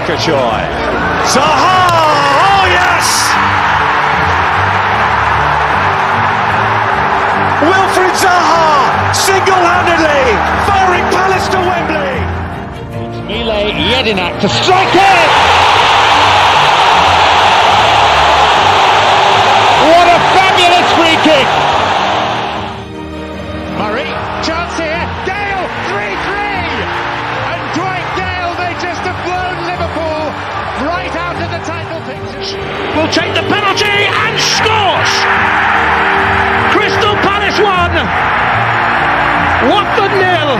Mikachoy. Zaha! Oh, yes! Wilfried Zaha, single-handedly, firing Palace to Wembley. It's Mile Jedinak to strike it! What a fabulous free kick! Murray, chance here, Gale, 3-3! And Dwight Gale, they just have blown Liverpool right out of the title picture. Will take the penalty and scores! Crystal Palace won! Watford nil!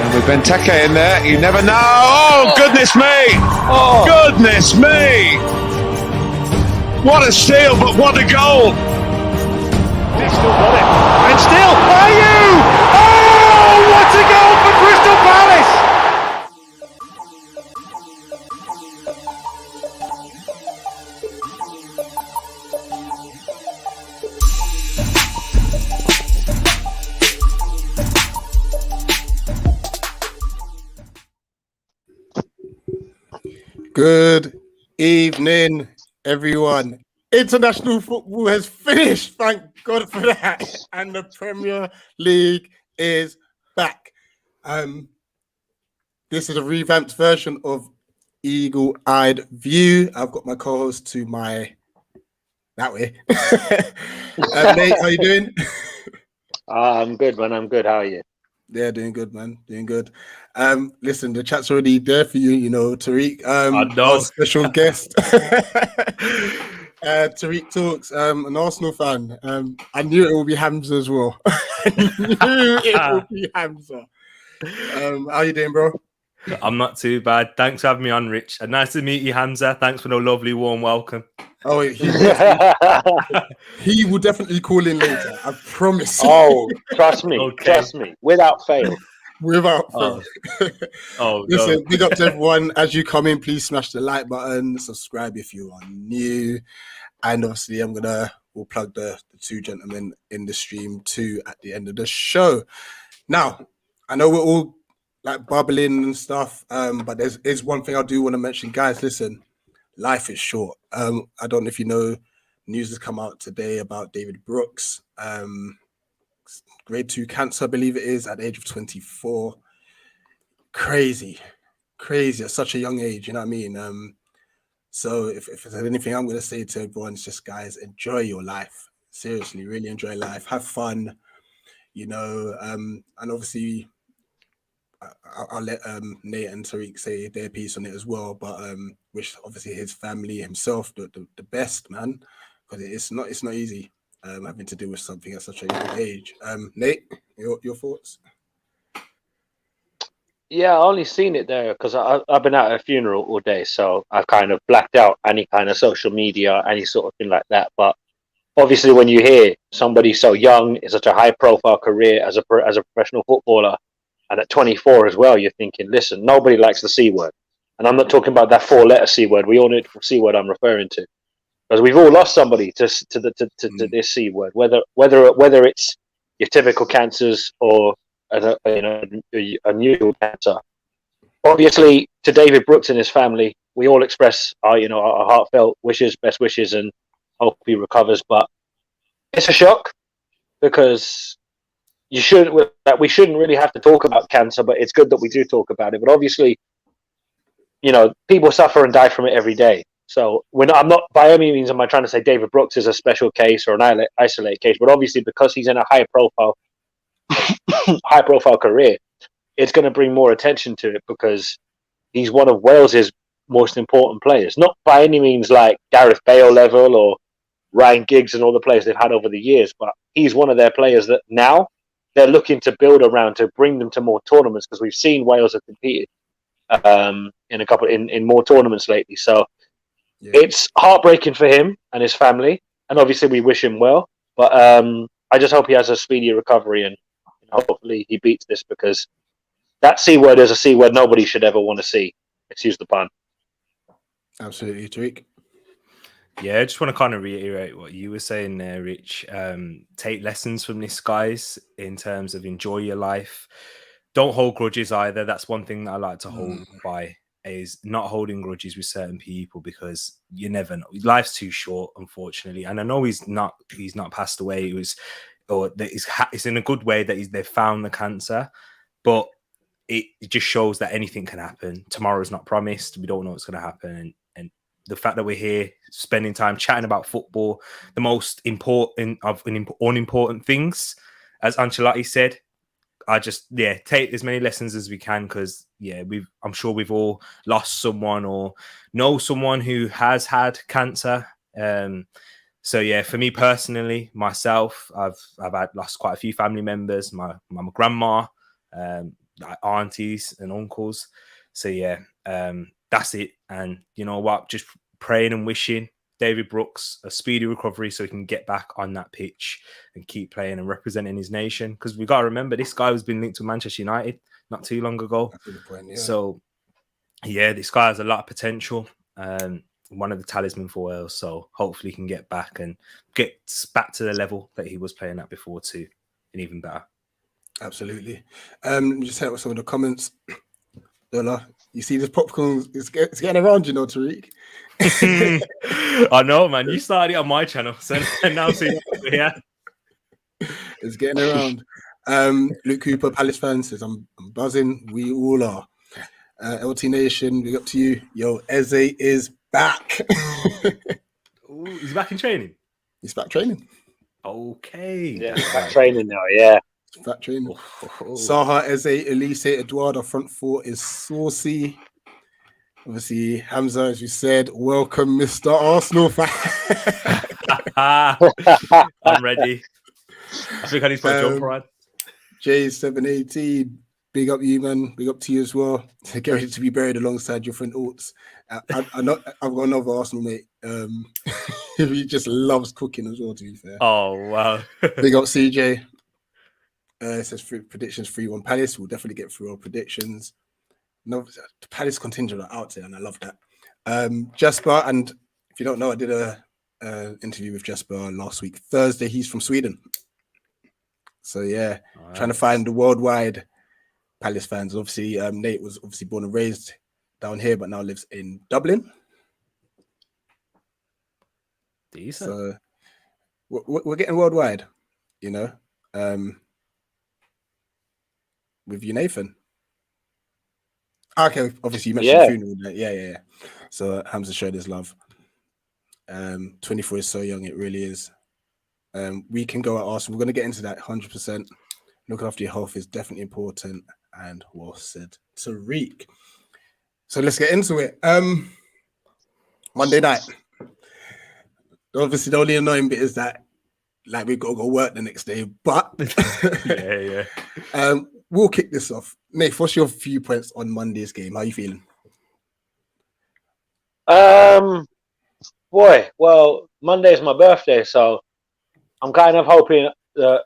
And with Benteke in there, you never know. Oh, goodness me! Oh, goodness me! What a steal, but what a goal! They've still got it. And still, are you? Oh, what a goal for Crystal Palace! Good evening, everyone. International football has finished. Thank God for that. And the Premier League is back. This is a revamped version of Eagle Eyed View. I've got my co-host to my that way. Nate, how you doing? I'm good, man. I'm good. How are you? Yeah, doing good, man. Doing good. Listen, the chat's already there for you, you know, Tariq. Our special guest. Tariq Talks, an Arsenal fan. I knew it would be Hamza as well. I knew it would be Hamza. How you doing, bro? I'm not too bad. Thanks for having me on, Rich. And nice to meet you, Hamza. Thanks for the lovely, warm welcome. Oh, he will definitely call in later. I promise. Oh, trust me. Okay. Trust me. Without fail. Without fail. Listen, no. big up to everyone. As you come in, please smash the like button, subscribe if you are new. And obviously, we'll plug the two gentlemen in the stream too at the end of the show. Now, I know we're all like bubbling and stuff, but there's one thing I do want to mention, guys. Listen, life is short. I don't know if you know, news has come out today about David Brooks, grade 2 cancer, I believe it is, at the age of 24. Crazy at such a young age. You know what I mean? So if there's anything I'm going to say to everyone, it's just, guys, enjoy your life. Seriously, really enjoy life. Have fun, you know, and obviously I'll let Nate and Tariq say their piece on it as well, but wish obviously his family, himself, the best, man, because it's not easy having to deal with something at such a young age. Nate, your thoughts? Yeah, I only seen it there because I've been at a funeral all day, so I've kind of blacked out any kind of social media, any sort of thing like that. But obviously, when you hear somebody so young in such a high-profile career as a professional footballer, and at 24 as well, you're thinking, listen, nobody likes the C word. And I'm not talking about that 4-letter C word. We all know the C word I'm referring to. Because we've all lost somebody to this C word, whether it's your typical cancers or unusual cancer. Obviously, to David Brooks and his family, we all express our heartfelt wishes, best wishes, and hope he recovers. But it's a shock because we shouldn't really have to talk about cancer, but it's good that we do talk about it. But obviously, you know, people suffer and die from it every day. So I'm not by any means am I trying to say David Brooks is a special case or an isolated case, but obviously because he's in a high profile career, it's going to bring more attention to it because he's one of Wales's most important players. Not by any means like Gareth Bale level or Ryan Giggs and all the players they've had over the years, but he's one of their players that now they're looking to build around to bring them to more tournaments because we've seen Wales have competed in more tournaments lately. So it's heartbreaking for him and his family, and obviously we wish him well. But I just hope he has a speedy recovery and hopefully he beats this because that C word is a C word nobody should ever want to see. Excuse the pun. Absolutely, Tariq. Yeah, I just want to kind of reiterate what you were saying there, Rich. Take lessons from this, guys, in terms of enjoy your life. Don't hold grudges either. That's one thing that I like to hold by is not holding grudges with certain people, because you never know. Life's too short, unfortunately. And I know he's not passed away. It's in a good way that they've found the cancer, but it just shows that anything can happen. Tomorrow's not promised. We don't know what's going to happen. And the fact that we're here spending time chatting about football, the most important of unimportant things, as Ancelotti said, take as many lessons as we can, because I'm sure we've all lost someone or know someone who has had cancer. So yeah, for me personally, myself, I've lost quite a few family members, my grandma, aunties and uncles. So yeah, that's it. And you know what? Just praying and wishing David Brooks a speedy recovery so he can get back on that pitch and keep playing and representing his nation. Because we got to remember, this guy has been linked to Manchester United not too long ago. That's a good point, yeah. So yeah, this guy has a lot of potential. One of the talisman for Wales. So hopefully he can get back and get back to the level that he was playing at before too, and even better. Absolutely. Just help with some of the comments. Lola, you see this popcorn, it's getting around, you know, Tariq. I know, man. You started it on my channel, so now see it here. It's getting around. Luke Cooper, Palace fan, says, I'm buzzing. We all are. LT Nation, big up to you. Yo, Eze is back. Ooh, he's back in training. He's back training. Okay. Yeah, back training now, yeah. Back training. Saha, Eze, Elise, Eduardo, front four is saucy. Obviously, Hamza, as you said, welcome, Mr. Arsenal fan. I'm ready. I think I need to put a jumper on. J718, big up you, man. Big up to you as well. Get ready to be buried alongside your friend Orts. I've got another Arsenal mate. He just loves cooking as well, to be fair. Oh, wow. Big up CJ. It says predictions 3-1 Palace. We'll definitely get through our predictions. No, the Palace contingent are out there, and I love that. Jasper, and if you don't know, I did a interview with Jasper last week, Thursday. He's from Sweden. So yeah, trying to find the worldwide Palace fans. Obviously, Nate was obviously born and raised down here, but now lives in Dublin. Decent. So we're getting worldwide, you know. With you, Nathan. Okay, obviously you mentioned the funeral. Yeah. So Hamza showed his love. 24 is so young, it really is. We can go at Arsenal. We're going to get into that 100%. Looking after your health is definitely important, and well said, Tariq. So let's get into it. Monday night. Obviously, the only annoying bit is that, like, we've got to go work the next day. But yeah. We'll kick this off. Nate, what's your viewpoints on Monday's game? How are you feeling? Boy, well, Monday's my birthday, so I'm kind of hoping that,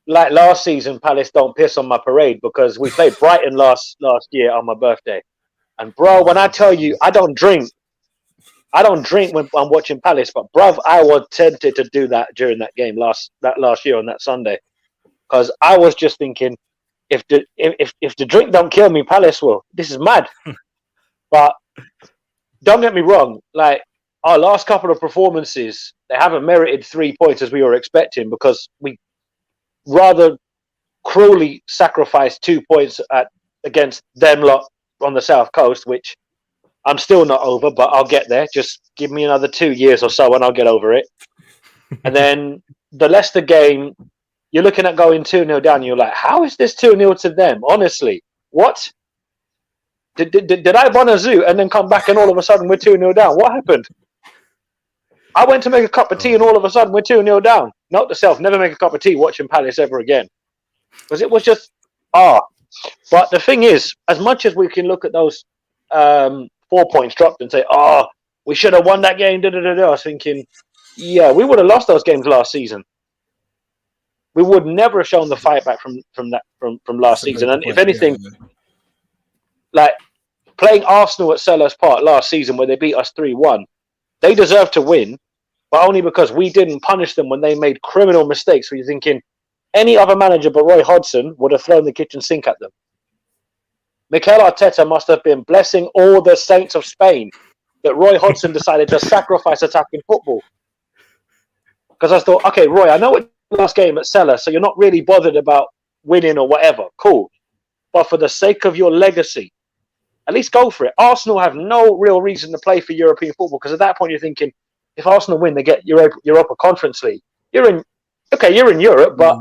like last season, Palace don't piss on my parade, because we played Brighton last year on my birthday. And bro, when I tell you, I don't drink when I'm watching Palace, but bruv, I was tempted to do that during that game last year on that Sunday, because I was just thinking, if the drink don't kill me, Palace will. This is mad. But don't get me wrong, like our last couple of performances, they haven't merited 3 points as we were expecting, because we rather cruelly sacrificed 2 points against them lot on the South Coast, which I'm still not over, but I'll get there. Just give me another 2 years or so and I'll get over it. And then the Leicester game, you're looking at going 2-0 down. You're like, how is this 2-0 to them? Honestly, what? Did I run a zoo and then come back and all of a sudden we're 2-0 down? What happened? I went to make a cup of tea and all of a sudden we're 2-0 down. Note to self, never make a cup of tea watching Palace ever again. Because it was just, But the thing is, as much as we can look at those 4 points dropped and say, we should have won that game, I was thinking, yeah, we would have lost those games last season. We would never have shown the fight back from last season. And if anything, like playing Arsenal at Selhurst Park last season where they beat us 3-1, they deserve to win, but only because we didn't punish them when they made criminal mistakes. Where you're thinking any other manager but Roy Hodgson would have thrown the kitchen sink at them. Mikel Arteta must have been blessing all the saints of Spain that Roy Hodgson decided to sacrifice attacking football. Because I thought, okay, Roy, I know it's the last game at Cellar, so you're not really bothered about winning or whatever. Cool. But for the sake of your legacy, at least go for it. Arsenal have no real reason to play for European football because at that point you're thinking, if Arsenal win, they get Europa Conference League. You're in Europe, but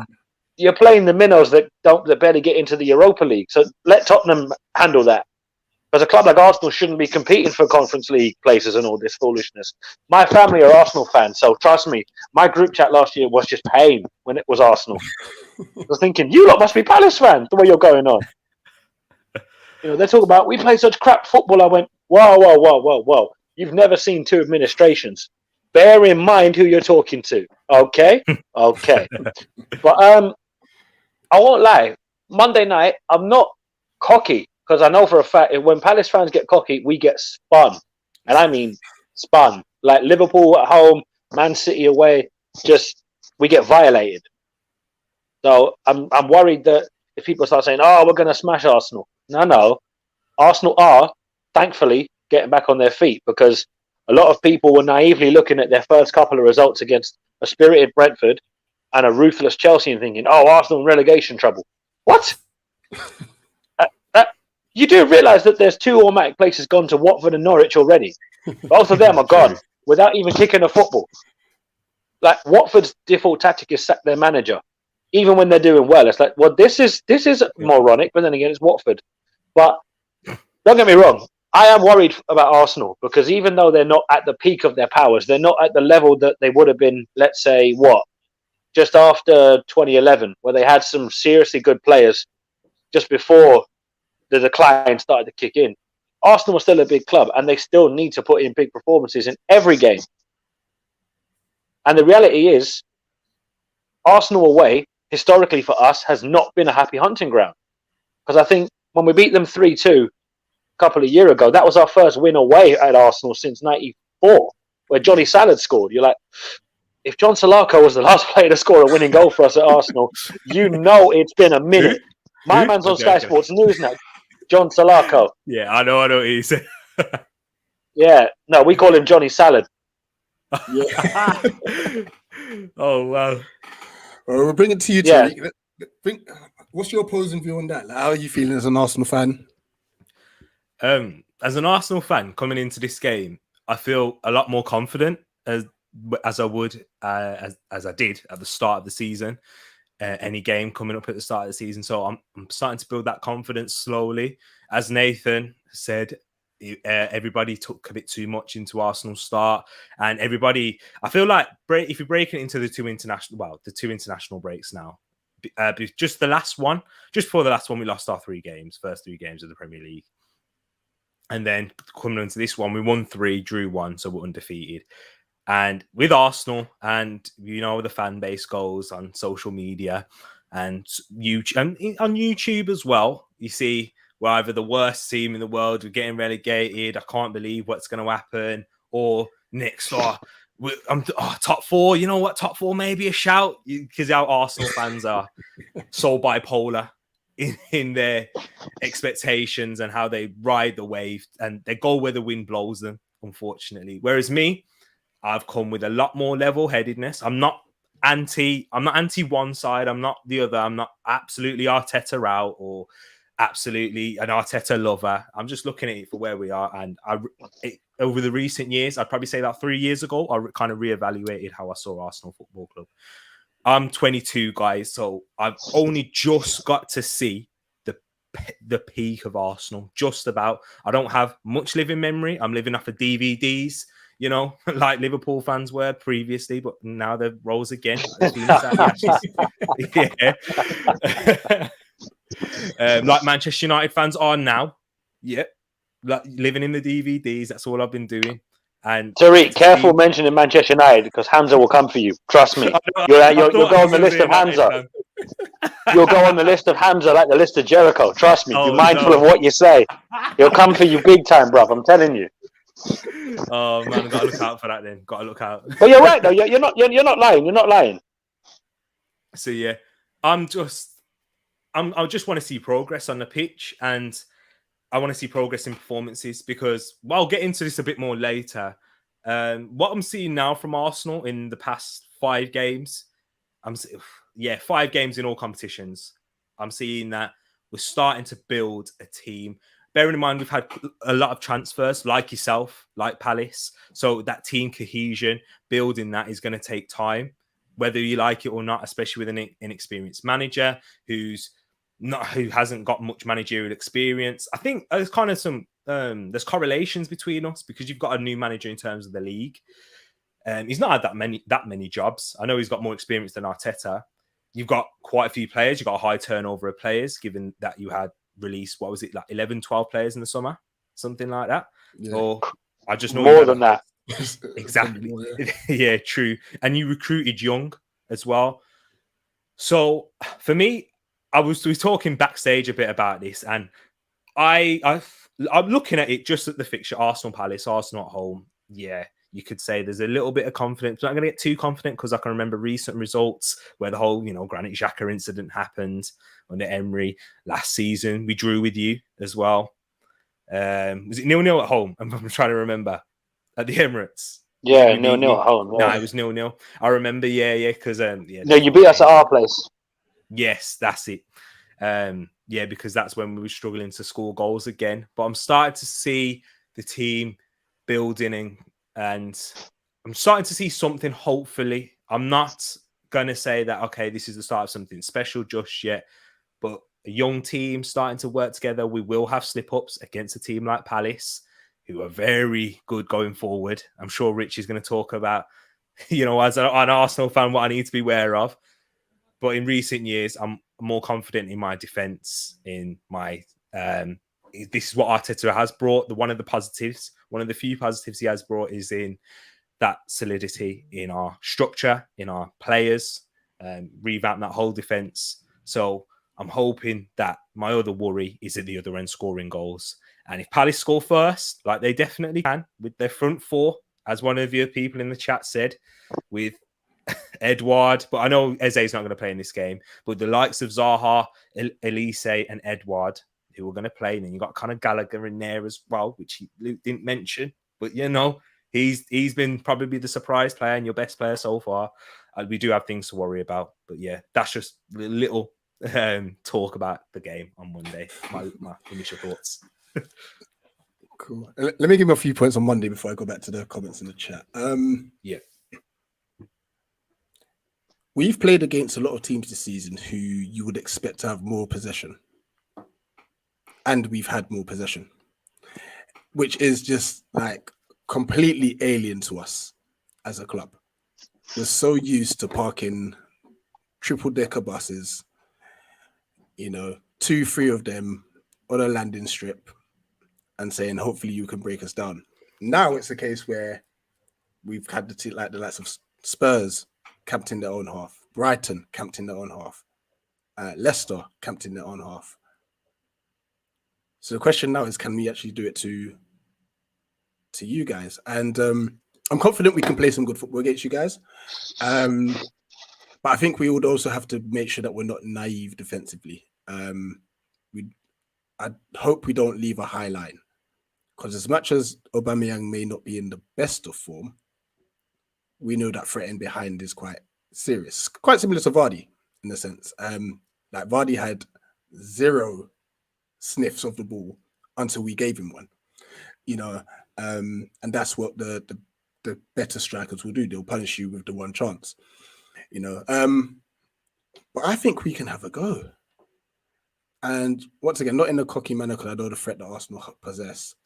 you're playing the minnows that barely get into the Europa League. So let Tottenham handle that. Because a club like Arsenal shouldn't be competing for Conference League places and all this foolishness. My family are Arsenal fans, so trust me, my group chat last year was just pain when it was Arsenal. I was thinking, you lot must be Palace fans, the way you're going on. They talk about, we play such crap football. I went, whoa. You've never seen two administrations. Bear in mind who you're talking to. Okay? Okay. But I won't lie. Monday night, I'm not cocky because I know for a fact when Palace fans get cocky, we get spun. And I mean spun. Like Liverpool at home, Man City away, we get violated. So I'm worried that if people start saying, oh, we're going to smash Arsenal. No. Arsenal are, thankfully, getting back on their feet because a lot of people were naively looking at their first couple of results against a spirited Brentford and a ruthless Chelsea and thinking, oh, Arsenal in relegation trouble. What? You do realise that there's 2 automatic places gone to Watford and Norwich already. Both of them are gone without even kicking a football. Like, Watford's default tactic is sack their manager. Even when they're doing well, it's like, well, this is moronic, but then again, it's Watford. But don't get me wrong, I am worried about Arsenal because even though they're not at the peak of their powers, they're not at the level that they would have been, let's say, just after 2011, where they had some seriously good players just before the decline started to kick in. Arsenal are still a big club, and they still need to put in big performances in every game. And the reality is, Arsenal away, historically for us, has not been a happy hunting ground. Because I think when we beat them 3-2 a couple of years ago, that was our first win away at Arsenal since 94, where Johnny Salad scored. You're like, if John Salako was the last player to score a winning goal for us at Arsenal, it's been a minute. My man's on Sky Sports News now. John Salako. Yeah, I know what he said. Yeah, no, we call him Johnny Salad. Yeah. Oh, wow. Well, we'll bring it to you, Terry. What's your opposing view on that? Like, how are you feeling as an Arsenal fan? As an Arsenal fan coming into this game, I feel a lot more confident as I would as I did at the start of the season. Any game coming up at the start of the season, so I'm starting to build that confidence slowly. As Nathan said, everybody took a bit too much into Arsenal's start, and everybody. I feel like if you're breaking it into the two international breaks now, just before the last one, we lost our first 3 games of the Premier League. And then coming into this one, we won 3, drew 1, so we're undefeated. And with Arsenal, and the fan base goes on social media and YouTube, and on YouTube as well, you see we're either the worst team in the world, we're getting relegated, I can't believe what's going to happen, or next, top 4, you know what, top 4 may be a shout, because our Arsenal fans are so bipolar in their expectations and how they ride the wave, and they go where the wind blows them, unfortunately. Whereas me, I've come with a lot more level-headedness. I'm not anti one side. I'm not the other. I'm not absolutely Arteta out or absolutely an Arteta lover. I'm just looking at it for where we are. And over the recent years, I'd probably say that 3 years ago, I kind of reevaluated how I saw Arsenal Football Club. I'm 22, guys, so I've only just got to see the peak of Arsenal. Just about. I don't have much living memory. I'm living off of DVDs. Like Liverpool fans were previously, but now they've rose again. Yeah. Like Manchester United fans are now. Yeah. Like living in the DVDs. That's all I've been doing. And Tariq, careful mentioning Manchester United because Hamza will come for you. Trust me. You'll go on the list of Hamza. You'll go on the list of Hamza like the list of Jericho. Trust me. Be mindful of what you say. He'll come for you big time, bruv. I'm telling you. Oh man, I've got to look out for that then. Got to look out. But you're right though. You're not lying. You're not lying. So yeah, I just want to see progress on the pitch, and I want to see progress in performances because, well, I'll get into this a bit more later. What I'm seeing now from Arsenal in the past 5 games, 5 games in all competitions. I'm seeing that we're starting to build a team. Bearing in mind, we've had a lot of transfers like yourself, like Palace. So that team cohesion, building that is going to take time, whether you like it or not, especially with an inexperienced manager who hasn't got much managerial experience. I think there's kind of some there's correlations between us because you've got a new manager in terms of the league. He's not had that many jobs. I know he's got more experience than Arteta. You've got quite a few players. You've got a high turnover of players, given that you had released, what was it, like 11, 12 players in the summer? Something like that. Yeah. Or I just know more than that. Exactly. More, Yeah, true. And you recruited young as well. So for me, we were talking backstage a bit about this, and I'm looking at it just at the fixture: Arsenal, Palace, Arsenal at home. Yeah, you could say there's a little bit of confidence. I'm not going to get too confident because I can remember recent results where the whole, Granit Xhaka incident happened under Emery last season. We drew with you as well. Was it 0-0 at home? I'm trying to remember. At the Emirates. Yeah, 0-0 at home. Yeah. No, it was 0-0. I remember, because no, you beat us at our place. Yes, that's it. Because that's when we were struggling to score goals again. But I'm starting to see the team building and I'm starting to see something, hopefully. I'm not going to say that, okay, this is the start of something special just yet, but a young team starting to work together. We will have slip-ups against a team like Palace, who are very good going forward. I'm sure Rich is going to talk about, as an Arsenal fan, what I need to be aware of. But in recent years, I'm more confident in my defence, in my... this is what Arteta has brought. One of the few positives he has brought is in that solidity in our structure, in our players, revamp that whole defence. So I'm hoping that my other worry is at the other end scoring goals. And if Palace score first, like they definitely can, with their front 4, as one of your people in the chat said, with Edouard, but I know Eze's not going to play in this game, but the likes of Zaha, Elise and Edouard, who are going to play, and then you got kind of Gallagher in there as well, which Luke didn't mention, but he's been probably the surprise player and your best player so far. We do have things to worry about, but yeah, that's just a little talk about the game on Monday. My initial thoughts. Cool. Let me give you a few points on Monday before I go back to the comments in the chat. Yeah. We've played against a lot of teams this season who you would expect to have more possession. And we've had more possession, which is just like completely alien to us as a club. We're so used to parking triple-decker buses, 2-3 of them on a landing strip and saying, hopefully you can break us down. Now it's a case where we've had the likes of Spurs camped in their own half, Brighton camped in their own half, Leicester camped in their own half. So the question now is, can we actually do it to you guys? And I'm confident we can play some good football against you guys. But I think we would also have to make sure that we're not naive defensively. I hope we don't leave a high line, because as much as Aubameyang may not be in the best of form, we know that threat in behind is quite serious. Quite similar to Vardy in a sense. Like Vardy had 0 sniffs of the ball until we gave him one, and that's what the better strikers will do. They'll punish you with the one chance, but I think we can have a go. And once again, not in a cocky manner, because I know the threat that Arsenal possess,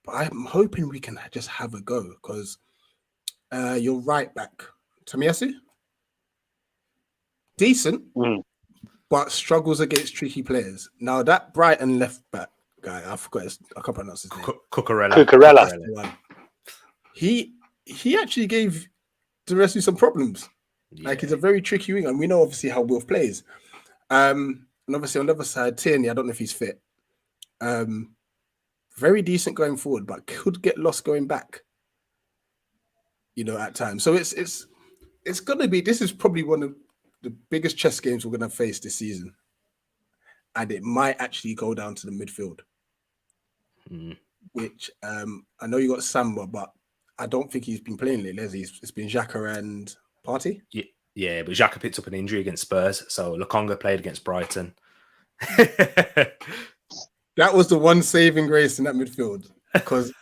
but I'm hoping we can just have a go, because you're right back, Tomiyasu, decent, but struggles against tricky players. Now that Brighton left back guy, I can't pronounce his name. Cucurella. He actually gave the rest of some problems. Yeah. Like, he's a very tricky winger, and we know obviously how Wilf plays. And obviously on the other side, Tierney, I don't know if he's fit. Very decent going forward, but could get lost going back, at times. So it's gonna be, this is probably one of the biggest chess games we're gonna face this season. And it might actually go down to the midfield. which I know you got Samba, but I don't think he's been playing lately. It's been Xhaka and Partey. Yeah, but Xhaka picked up an injury against Spurs, so Lokonga played against Brighton. That was the one saving grace in that midfield, because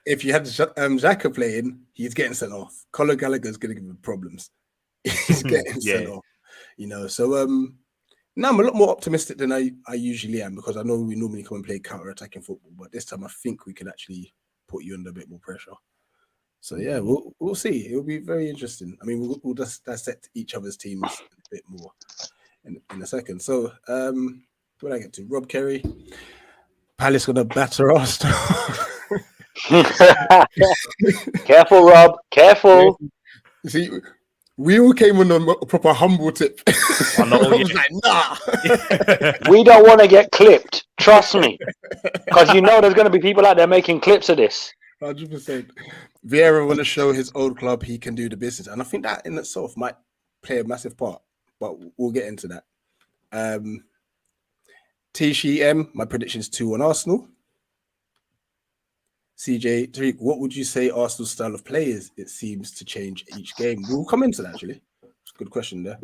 if you had Xhaka playing, he's getting sent off. Conor Gallagher's going to give him problems. He's getting sent off, So now I'm a lot more optimistic than I usually am, because I know we normally come and play counter-attacking football, but this time I think we can actually put you under a bit more pressure. So yeah, we'll see. It'll be very interesting. I mean, we'll just dissect each other's teams a bit more in a second. So what did I get to? Rob Kerry. Palace gonna batter us. Careful, Rob. Careful. You see, we all came on a proper humble tip. I was like, nah. We don't want to get clipped. Trust me, because there's going to be people out there making clips of this. 100%. Vieira want to show his old club he can do the business, and I think that in itself might play a massive part. But we'll get into that. TCM, my prediction is 2 on Arsenal. CJ, Tariq, what would you say Arsenal's style of play is? It seems to change each game. We'll come into that, actually. Good question there.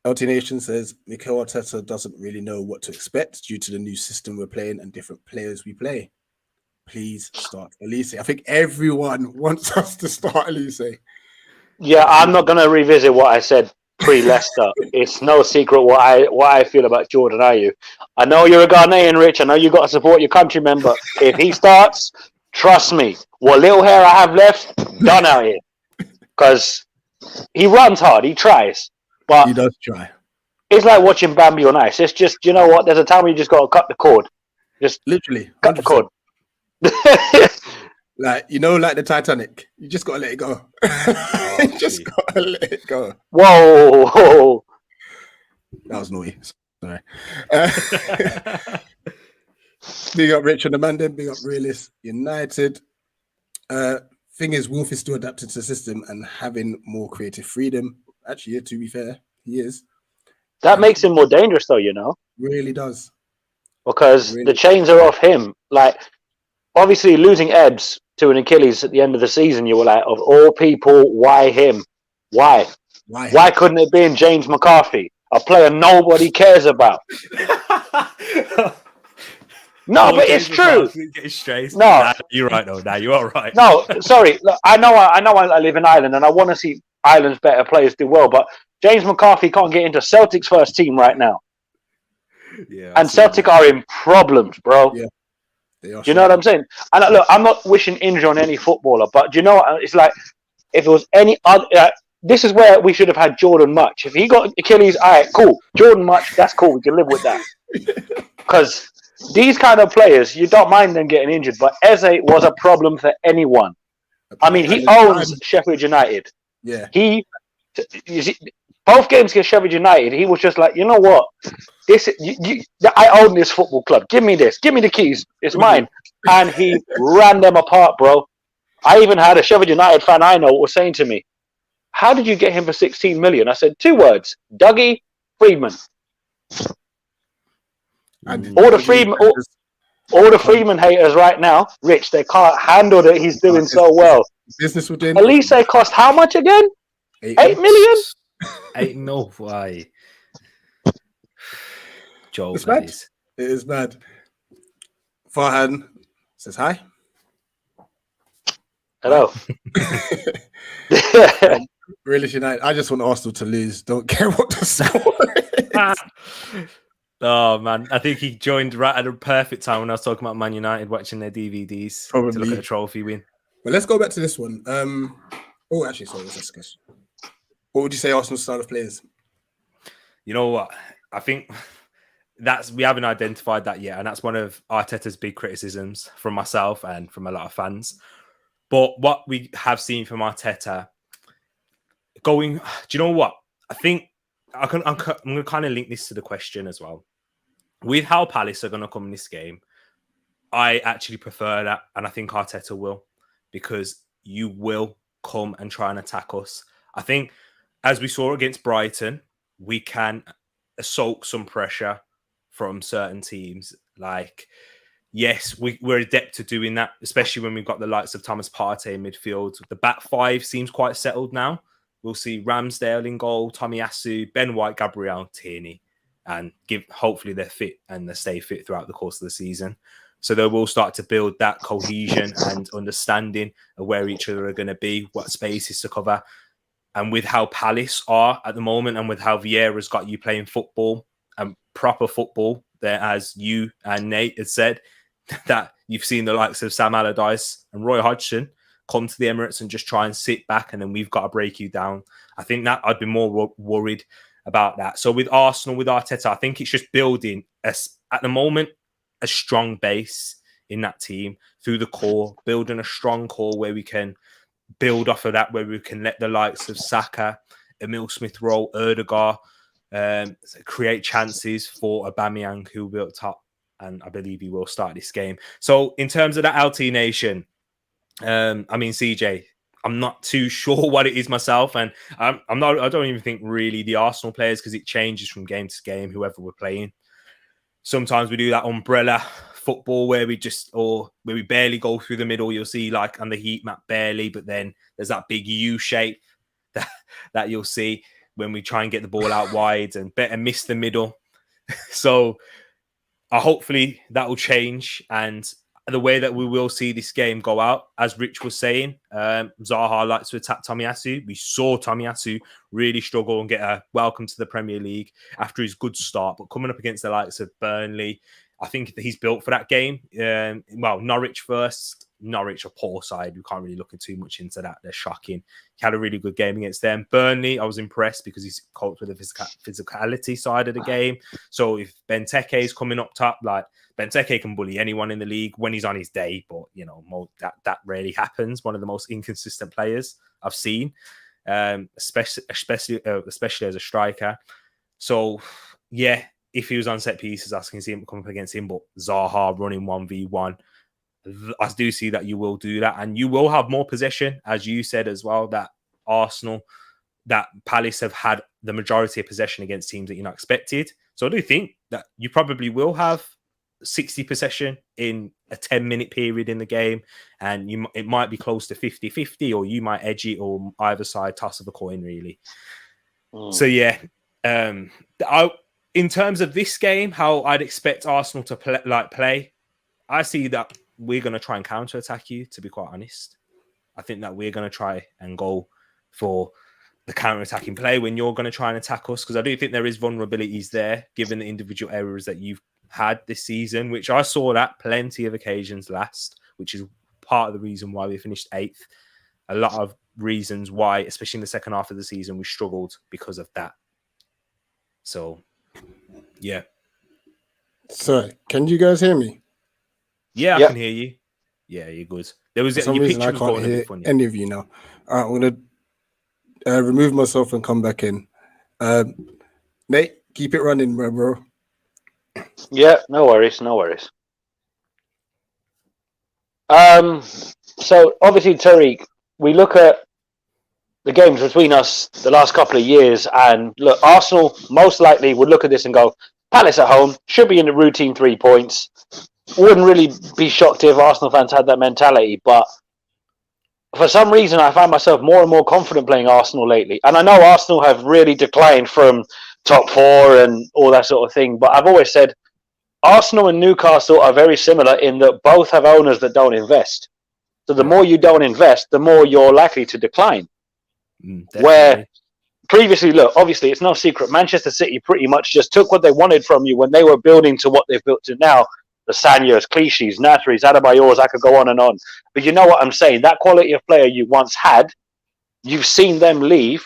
LT Nation says, Mikel Arteta doesn't really know what to expect due to the new system we're playing and different players we play. Please start Elise. I think everyone wants us to start Elise. Yeah, I'm not going to revisit what I said pre-Leicester. It's no secret what I feel about Jordan Ayew. I know you're a Ghanaian, Rich. I know you got to support your countrymen, but if he starts, trust me, what little hair I have left, done out here. Because he runs hard, he tries, but he does try. It's like watching Bambi on ice. It's just, you know what? There's a time where you just got to cut the cord. Just literally 100%. cut the cord. Like the Titanic, you just gotta let it go. You just gotta let it go. Whoa. That was naughty. Sorry. Big up Rich and Amanda, big up Realist United. Thing is, Wolf is still adapted to the system and having more creative freedom. Actually, yeah, to be fair, he is. That makes him more dangerous, though, Really does. Because the chains are off him. Like, obviously, losing Ebbs to an Achilles at the end of the season, you were like, of all people, why him? Why? Why couldn't it be James McCarthy, a player nobody cares about? No, but it's true. No, you're right. No, you are right. No, sorry. Look, I know. I live in Ireland, and I want to see Ireland's better players do well. But James McCarthy can't get into Celtic's first team right now. Yeah, and Celtic are in problems, bro. Yeah, they are. Do you know what I'm saying? And look, I'm not wishing injury on any footballer, but do you know what? It's like if it was any other. This is where we should have had Jordan Much. If he got Achilles, all right, cool. Jordan Much, that's cool. We can live with that. Because these kind of players, you don't mind them getting injured, but Eze was a problem for anyone. I mean, he owns Sheffield United. Yeah. You see, both games against Sheffield United, he was just like, you know what? I own this football club. Give me this. Give me the keys. It's mine. And he ran them apart, bro. I even had a Sheffield United fan I know was saying to me, how did you get him for 16 million? I said 2 words: Dougie Freedman. All the Freeman haters right now, Rich, they can't handle that he's doing so well. Business with him. Elise cost how much again? 8 million? 8 mil. Why? Joel, it's mad. It is mad. Farhan says hi. Hello. Really, United. I just want Arsenal to lose. Don't care what the score is. Oh man, I think he joined right at a perfect time when I was talking about Man United watching their DVDs to look at the trophy win. Well, let's go back to this one. Actually, sorry, let's discuss. What would you say Arsenal's style of players? You know what? I think we haven't identified that yet, and that's one of Arteta's big criticisms from myself and from a lot of fans. But what we have seen from Arteta do you know what? I think I'm going to kind of link this to the question as well. With how Palace are going to come in this game, I actually prefer that, and I think Arteta will, because you will come and try and attack us. I think, as we saw against Brighton, we can soak some pressure from certain teams. Like, yes, we're adept to doing that, especially when we've got the likes of Thomas Partey in midfield. The back five seems quite settled now. We'll see Ramsdale in goal, Tomiyasu, Ben White, Gabriel, Tierney, and hopefully they're fit and they stay fit throughout the course of the season. So they will start to build that cohesion and understanding of where each other are going to be, what spaces to cover. And with how Palace are at the moment and with how Vieira's got you playing football and proper football, there, as you and Nate had said, that you've seen the likes of Sam Allardyce and Roy Hodgson come to the Emirates and just try and sit back and then we've got to break you down. I think that I'd be more worried about that. So with Arsenal, with Arteta, I think it's just building, at the moment, a strong base in that team through the core, building a strong core where we can build off of that, where we can let the likes of Saka, Emile Smith-Rowe, Erdegaard create chances for Aubameyang, who will top, and I believe he will start this game. So in terms of that LT Nation, I mean, CJ, I'm not too sure what it is myself, and I don't even think really the Arsenal players, because it changes from game to game, whoever we're playing. Sometimes we do that umbrella football where we barely go through the middle. You'll see like on the heat map barely, but then there's that big U shape that you'll see when we try and get the ball out wide and better miss the middle. So hopefully that will change, and the way that we will see this game go out, as Rich was saying, Zaha likes to attack Tomiyasu. We saw Tomiyasu really struggle and get a welcome to the Premier League after his good start, but coming up against the likes of Burnley, I think he's built for that game. Norwich first. Norwich, a poor side. We can't really look too much into that. They're shocking. He had a really good game against them. Burnley, I was impressed because he's coped with the physicality side of the game. So if Benteke is coming up top, like Benteke can bully anyone in the league when he's on his day, but that rarely happens. One of the most inconsistent players I've seen, especially as a striker. So yeah, if he was on set pieces, I can see him come up against him. But Zaha running 1v1, I do see that you will do that, and you will have more possession, as you said as well. That Palace have had the majority of possession against teams that you're not expected. So I do think that you probably will have 60 possession in a 10-minute period in the game, and it might be close to 50-50, or you might edge it, or either side toss of a coin, really. So yeah, in terms of this game, how I'd expect Arsenal to play, I see that we're going to try and counter-attack you, to be quite honest. I think that we're going to try and go for the counter-attacking play when you're going to try and attack us, because I do think there is vulnerabilities there, given the individual errors that you've had this season, which I saw that plenty of occasions last, which is part of the reason why we finished 8th. A lot of reasons why, especially in the second half of the season, we struggled because of that. So, yeah. So, can you guys hear me? Yeah, I can hear you. Yeah, you're good. There was For some reason I can't hear any of you now. All right, I'm going to remove myself and come back in. Nate, keep it running, bro. Yeah, no worries. So obviously, Tariq, we look at the games between us the last couple of years, and look, Arsenal most likely would look at this and go, Palace at home should be in the routine 3 points. Wouldn't really be shocked if Arsenal fans had that mentality, but for some reason I find myself more and more confident playing Arsenal lately. And I know Arsenal have really declined from top 4 and all that sort of thing, but I've always said Arsenal and Newcastle are very similar in that both have owners that don't invest. So the more you don't invest, the more you're likely to decline. Where previously, look, obviously it's no secret, Manchester City pretty much just took what they wanted from you when they were building to what they've built to now. The Sanyos, Clichy's, Nasri's, Adebayor's, I could go on and on. But you know what I'm saying? That quality of player you once had, you've seen them leave,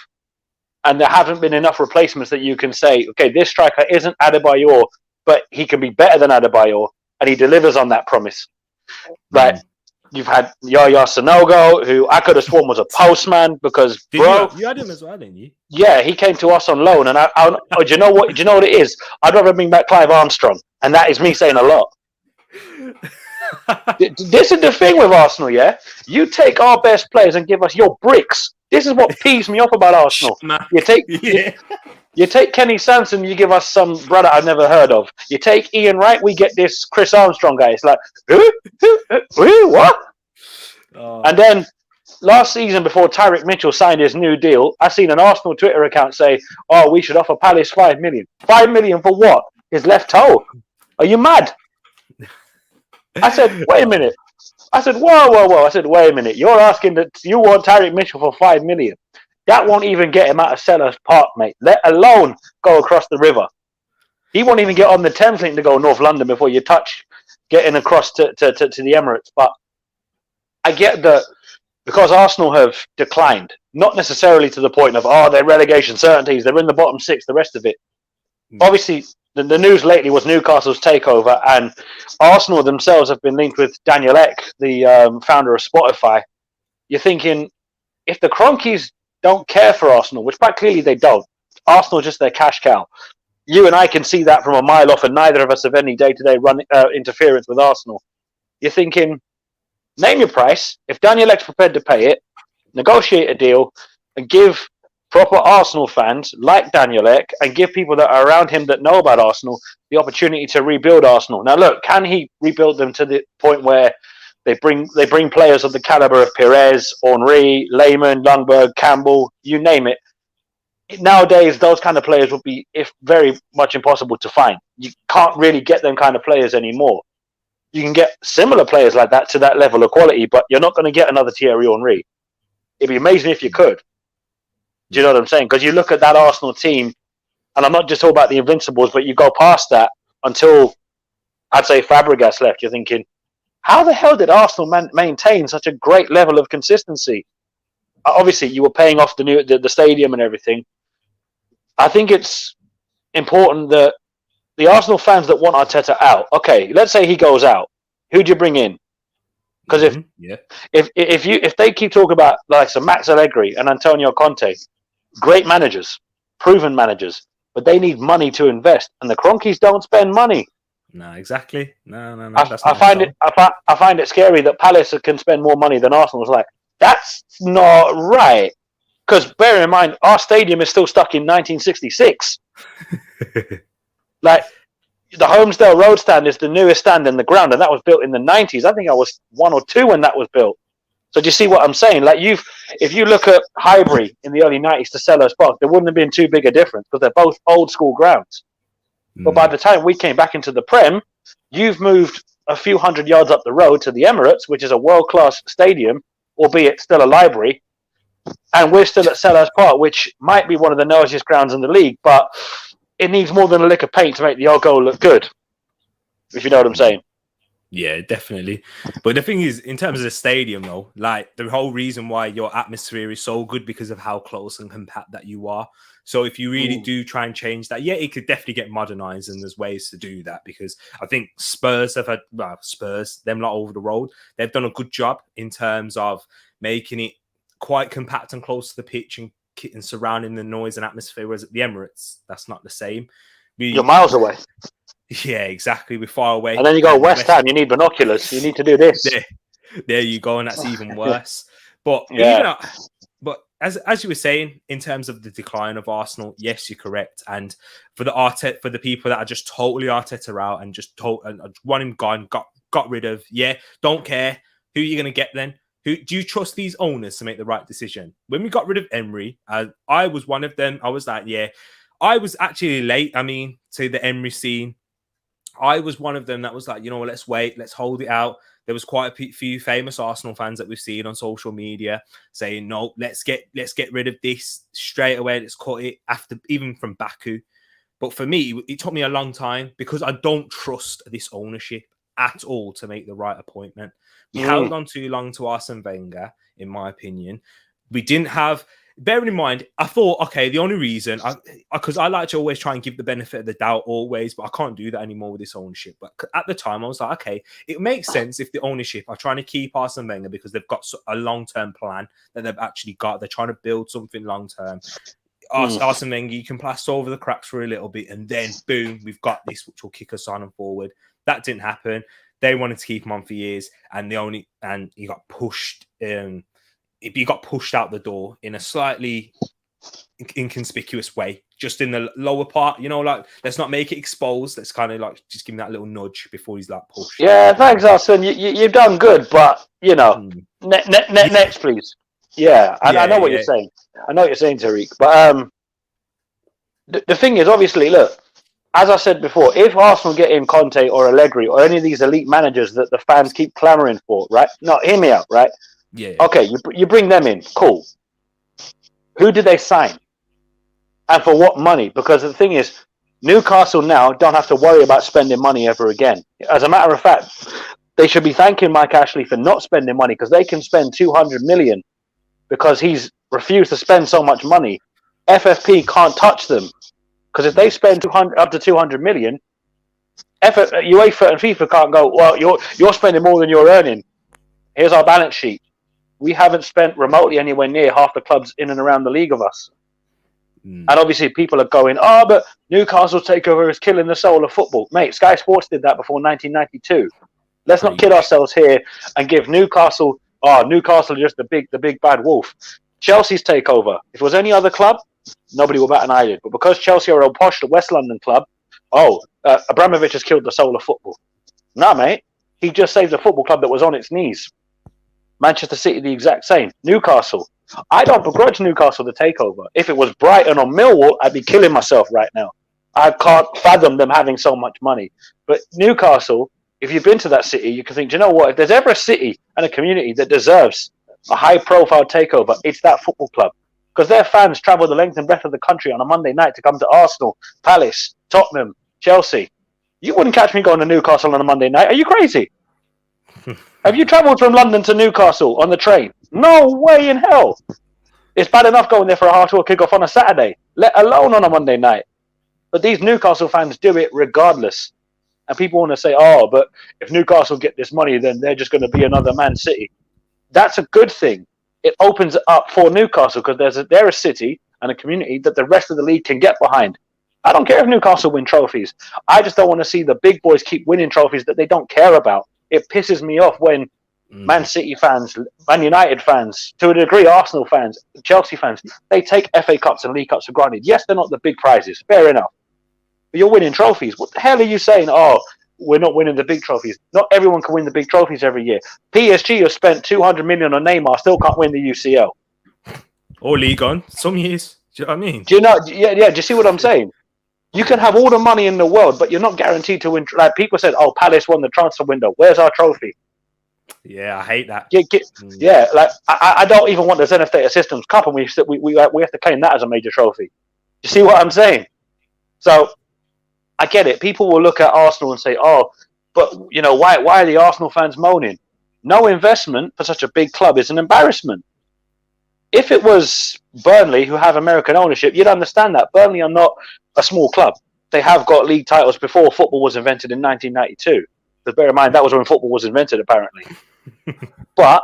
and there haven't been enough replacements that you can say, okay, this striker isn't Adebayor, but he can be better than Adebayor, and he delivers on that promise. Like, you've had Yaya Sanogo, who I could have sworn was a postman, because, you had him as well, didn't you? Yeah, he came to us on loan, and do you know what? Do you know what it is? I'd rather bring back Clive Armstrong, and that is me saying a lot. This is the thing with Arsenal, yeah? You take our best players and give us your bricks. This is what peeves me off about Arsenal. You take you take Kenny Sanson, you give us some brother I've never heard of. You take Ian Wright, we get this Chris Armstrong guy. It's like, who, what? Oh. And then last season, before Tyrick Mitchell signed his new deal, I seen an Arsenal Twitter account say, "Oh, we should offer Palace 5 million. 5 million for what? His left toe? Are you mad?" I said, "Wait a minute." I said, whoa. I said, "Wait a minute. You're asking that you want Tyrick Mitchell for 5 million. That won't even get him out of Selhurst Park, mate. Let alone go across the river. He won't even get on the Thames Link to go North London before you touch getting across to the Emirates." But I get that because Arsenal have declined, not necessarily to the point of, they're relegation certainties, they're in the bottom six, the rest of it. Obviously, the news lately was Newcastle's takeover, and Arsenal themselves have been linked with Daniel Ek, the founder of Spotify. You're thinking, if the Cronkies don't care for Arsenal, which quite clearly they don't, Arsenal just their cash cow. You and I can see that from a mile off, and neither of us have any day-to-day interference with Arsenal. You're thinking, name your price. If Daniel Ek's prepared to pay it, negotiate a deal, and give proper Arsenal fans like Daniel Ek and give people that are around him that know about Arsenal the opportunity to rebuild Arsenal. Now, look, can he rebuild them to the point where they bring players of the caliber of Perez, Henry, Lehmann, Lundberg, Campbell, you name it? Nowadays, those kind of players would be very much impossible to find. You can't really get them kind of players anymore. You can get similar players like that to that level of quality, but you're not going to get another Thierry Henry. It'd be amazing if you could. Do you know what I'm saying? Because you look at that Arsenal team, and I'm not just talking about the Invincibles, but you go past that until, I'd say, Fabregas left. You're thinking, how the hell did Arsenal maintain such a great level of consistency? Obviously, you were paying off the stadium and everything. I think it's important that the Arsenal fans that want Arteta out, okay, let's say he goes out. Who do you bring in? Because if they keep talking about like some Max Allegri and Antonio Conte, great managers, proven managers, but they need money to invest, and the Cronkies don't spend money. No, exactly. No. I find it scary that Palace can spend more money than Arsenal. It's like, that's not right. Because bear in mind, our stadium is still stuck in 1966. Like, the Holmesdale Road stand is the newest stand in the ground, and that was built in the 90s. I think I was 1 or 2 when that was built. So do you see what I'm saying? Like, if you look at Highbury in the early 90s to Selhurst Park, there wouldn't have been too big a difference because they're both old school grounds. But by the time we came back into the Prem, you've moved a few hundred yards up the road to the Emirates, which is a world-class stadium, albeit still a library. And we're still at Selhurst Park, which might be one of the noisiest grounds in the league, but it needs more than a lick of paint to make the old goal look good, if you know what I'm saying. Yeah, definitely. But the thing is, in terms of the stadium, though, like the whole reason why your atmosphere is so good because of how close and compact that you are. So if you really do try and change that, yeah, it could definitely get modernized, and there's ways to do that because I think Spurs have had, them lot over the road, they've done a good job in terms of making it quite compact and close to the pitch and surrounding the noise and atmosphere. Whereas at the Emirates, that's not the same. You're miles away. Yeah, exactly. We're far away. And then you go West Ham, you need binoculars. You need to do this. There you go, and that's even worse. But as you were saying, in terms of the decline of Arsenal, yes, you're correct. And for the people that are just totally Arteta out and just want him gone, got rid of, don't care who you're going to get then. Who do you trust these owners to make the right decision? When we got rid of Emery, I was one of them. I was like, I was actually late. To the Emery scene. I was one of them that was like, let's wait, let's hold it out. There was quite a few famous Arsenal fans that we've seen on social media saying, no, let's get rid of this straight away. Let's cut it even from Baku. But for me, it took me a long time because I don't trust this ownership at all to make the right appointment. We held on too long to Arsene Wenger, in my opinion. We didn't have... Bearing in mind, I thought, okay, the only reason, because I like to always try and give the benefit of the doubt always, but I can't do that anymore with this ownership. But at the time, I was like, okay, it makes sense if the ownership are trying to keep Arsene Wenger because they've got a long-term plan that they've actually got. They're trying to build something long-term. Arsene Wenger, you can plaster over the cracks for a little bit, and then, boom, we've got this, which will kick us on and forward. That didn't happen. They wanted to keep him on for years, and he got pushed. He got pushed out the door in a slightly inconspicuous way, just in the lower part. Like, let's not make it exposed. Let's kind of like just give him that little nudge before he's like pushed. Yeah, thanks, Arsene. You've done good, but next, please. Yeah, I know what you're saying. I know what you're saying, Tariq. But the thing is, obviously, look, as I said before, if Arsenal get in Conte or Allegri or any of these elite managers that the fans keep clamoring for, right? No, hear me out, right? Yeah. Okay, you bring them in, cool. Who did they sign? And for what money? Because the thing is, Newcastle now don't have to worry about spending money ever again. As a matter of fact, they should be thanking Mike Ashley for not spending money, because they can spend 200 million because he's refused to spend so much money. FFP can't touch them, because if they spend up to 200 million, UEFA and FIFA can't go, well, you're spending more than you're earning. Here's our balance sheet. We haven't spent remotely anywhere near half the clubs in and around the league of us. And obviously people are going, but Newcastle's takeover is killing the soul of football. Mate, Sky Sports did that before 1992. Let's not kid ourselves here and give Newcastle just the big bad wolf. Chelsea's takeover. If it was any other club, nobody will bat an eyelid. But because Chelsea are a posh West London club, Abramovich has killed the soul of football. Nah, mate. He just saved a football club that was on its knees. Manchester City, the exact same. Newcastle. I don't begrudge Newcastle the takeover. If it was Brighton or Millwall, I'd be killing myself right now. I can't fathom them having so much money. But Newcastle, if you've been to that city, you can think, do you know what? If there's ever a city and a community that deserves a high-profile takeover, it's that football club. Because their fans travel the length and breadth of the country on a Monday night to come to Arsenal, Palace, Tottenham, Chelsea. You wouldn't catch me going to Newcastle on a Monday night. Are you crazy? Have you travelled from London to Newcastle on the train? No way in hell. It's bad enough going there for a hardcore kickoff on a Saturday, let alone on a Monday night. But these Newcastle fans do it regardless. And people want to say, but if Newcastle get this money, then they're just going to be another Man City. That's a good thing. It opens it up for Newcastle, because they're a city and a community that the rest of the league can get behind. I don't care if Newcastle win trophies. I just don't want to see the big boys keep winning trophies that they don't care about. It pisses me off when Man City fans, Man United fans, to a degree Arsenal fans, Chelsea fans, they take FA Cups and League Cups for granted. Yes, they're not the big prizes. Fair enough. But you're winning trophies. What the hell are you saying? We're not winning the big trophies. Not everyone can win the big trophies every year. PSG have spent 200 million on Neymar, still can't win the UCL. Or League on, some years. Do you know what I mean? Do you know? Yeah. Do you see what I'm saying? You can have all the money in the world, but you're not guaranteed to win. Like people said, Palace won the transfer window. Where's our trophy? Yeah, I hate that. Yeah, like I don't even want the Zenith Data Systems Cup, and we have to claim that as a major trophy. You see what I'm saying? So I get it. People will look at Arsenal and say, but why are the Arsenal fans moaning? No investment for such a big club is an embarrassment. If it was Burnley, who have American ownership, you'd understand that. Burnley are not a small club. They have got league titles before football was invented in 1992. But bear in mind, that was when football was invented, apparently. But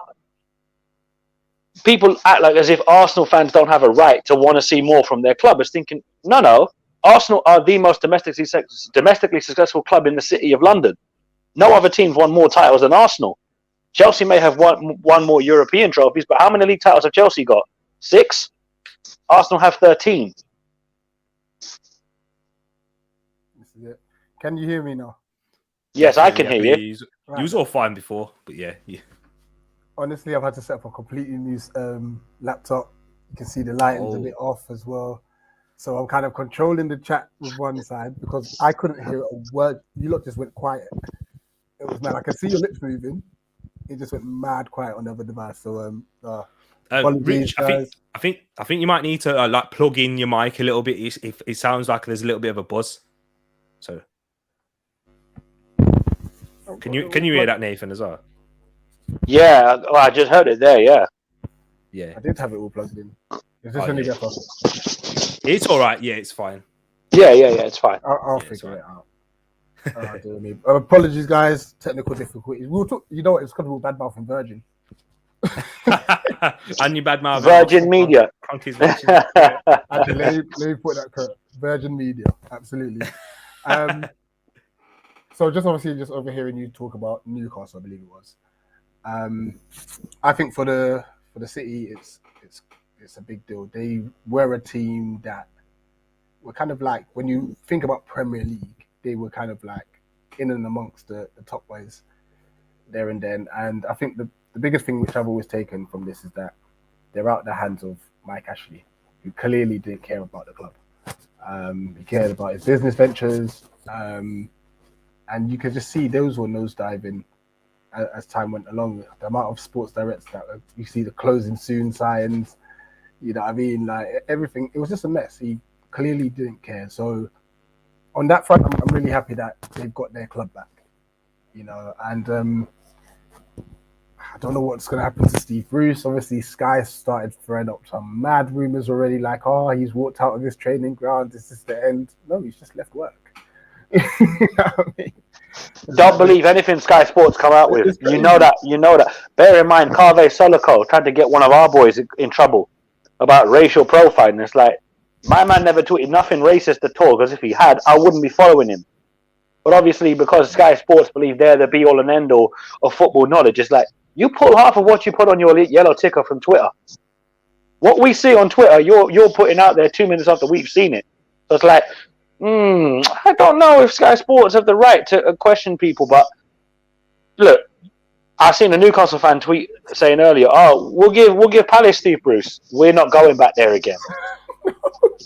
people act like as if Arsenal fans don't have a right to want to see more from their club. It's thinking, no. Arsenal are the most domestically successful club in the city of London. No other team's won more titles than Arsenal. Chelsea may have won more European trophies, but how many league titles have Chelsea got? 6? Arsenal have 13. Can you hear me now? Yes, I can hear you. You was all fine before, but yeah. Honestly, I've had to set up a completely new laptop. You can see the lighting's a bit off as well. So I'm kind of controlling the chat with one side because I couldn't hear a word. You lot just went quiet. It was mad. I can see your lips moving. It just went mad quiet on the other device. So Rich, I think you might need to plug in your mic a little bit. If it sounds like there's a little bit of a buzz. So can you hear that, Nathan, as well? Yeah, I just heard it there. Yeah. I did have it all plugged in. Is this any better? It's all right. Yeah, it's fine. Yeah, it's fine. I'll figure it out. Apologies, guys. Technical difficulties. We'll talk. You know what? It's because we're bad mouthing Virgin. And you bad mouth Virgin Media. Actually, let me put that correct. Virgin Media, absolutely. So just obviously just overhearing you talk about Newcastle, I believe it was. I think for the City, it's a big deal. They were a team that were kind of like, when you think about Premier League, they were kind of like in and amongst the top boys there and then. And I think the biggest thing which I've always taken from this is that they're out the hands of Mike Ashley, who clearly didn't care about the club. He cared about his business ventures, and you could just see those were nosediving as time went along. The amount of sports directs that you see, the closing soon signs, you know what I mean? Like everything, it was just a mess. He clearly didn't care. So on that front, I'm really happy that they've got their club back, you know. And I don't know what's going to happen to Steve Bruce. Obviously, Sky started throwing up some mad rumours already, like, oh, he's walked out of his training ground. This is the end. No, he's just left work. You know what I mean? Don't believe anything Sky Sports come out with. You know that. Bear in mind, Carve Solico tried to get one of our boys in trouble about racial profiling. It's like, my man never tweeted nothing racist at all, because if he had, I wouldn't be following him. But obviously, because Sky Sports believe they're the be-all and end-all of football knowledge, it's like, you pull half of what you put on your yellow ticker from Twitter. What we see on Twitter, you're putting out there 2 minutes after we've seen it. So it's like, I don't know if Sky Sports have the right to question people, but look, I've seen a Newcastle fan tweet saying earlier, "Oh, we'll give Palace Steve Bruce. We're not going back there again.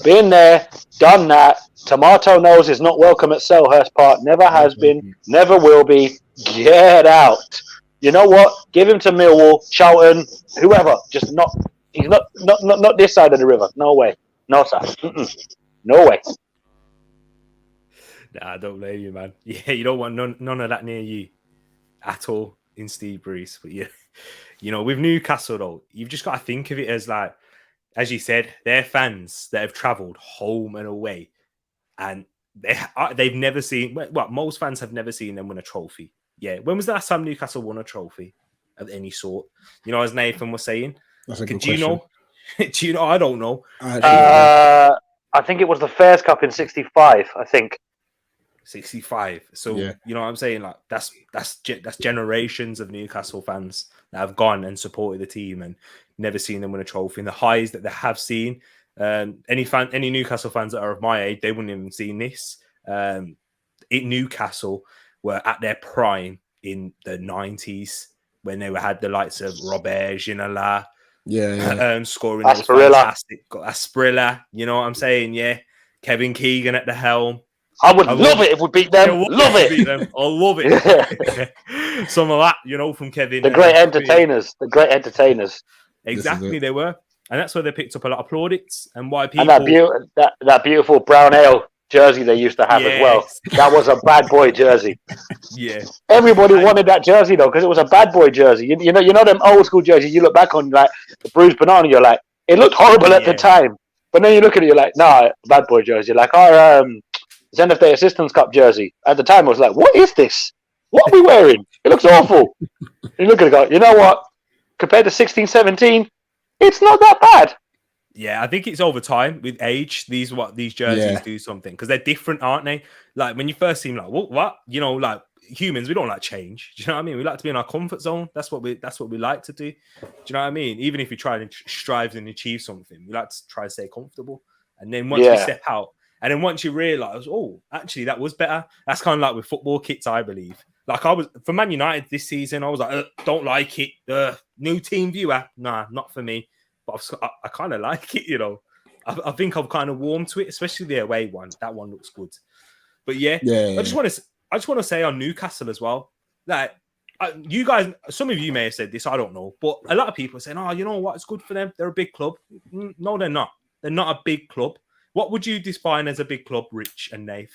Been there, done that. Tomato nose is not welcome at Selhurst Park. Never has been, never will be. Get out." You know what? Give him to Millwall, Charlton, whoever. Just not. He's not this side of the river. No way. No sir. No way. Nah, I don't blame you, man. Yeah, you don't want none of that near you at all in Steve Bruce. But yeah, you know, with Newcastle though, you've just got to think of it as like, as you said, they're fans that have travelled home and away, and they've never seen. Well, most fans have never seen them win a trophy. Yeah, when was the last time Newcastle won a trophy of any sort? You know, as Nathan was saying. That's a good question. Know? Do you know? I don't know. I think it was the Fairs Cup in '65. I think 65. So yeah. You know what I'm saying? Like that's generations of Newcastle fans that have gone and supported the team and never seen them win a trophy. And the highs that they have seen, any Newcastle fans that are of my age, they wouldn't even seen this. Newcastle were at their prime in the 90s when they had the likes of Robert Ginola, scoring those fantastic Asprilla. You know what I'm saying? Yeah, Kevin Keegan at the helm. I would love it if we beat them. Love it. I love it. Some of that, you know, from Kevin. The great entertainers. The great entertainers. Exactly, they were, and that's where they picked up a lot of plaudits and why people. And that beautiful brown ale jersey they used to have as well. That was a bad boy jersey. Yeah, everybody wanted that jersey though because it was a bad boy jersey. You know them old school jerseys. You look back on like the bruised banana. You're like, it looked horrible at the time, but then you look at it, you're like, nah, bad boy jersey. Like our Zenith Assistance Cup jersey at the time, I was like, what is this? What are we wearing? It looks awful. You look at it, go, you know what? Compared to 16-17, it's not that bad. Yeah, I think it's over time with age. These jerseys do something because they're different, aren't they? Like when you first see them, like what? You know, like humans, we don't like change. Do you know what I mean? We like to be in our comfort zone. That's what we like to do. Do you know what I mean? Even if we try and strive and achieve something, we like to try to stay comfortable. And then once we step out, and then once you realise, oh, actually that was better. That's kind of like with football kits, I believe. Like I was for Man United this season, I was like, don't like it. New team viewer, nah, not for me. But I kind of like it, you know. I think I've kind of warmed to it, especially the away one. That one looks good. But I just want to say on Newcastle as well, like you guys, some of you may have said this, I don't know, but a lot of people are saying, oh, you know what, it's good for them. They're a big club. No, they're not. They're not a big club. What would you define as a big club, Rich and Nath?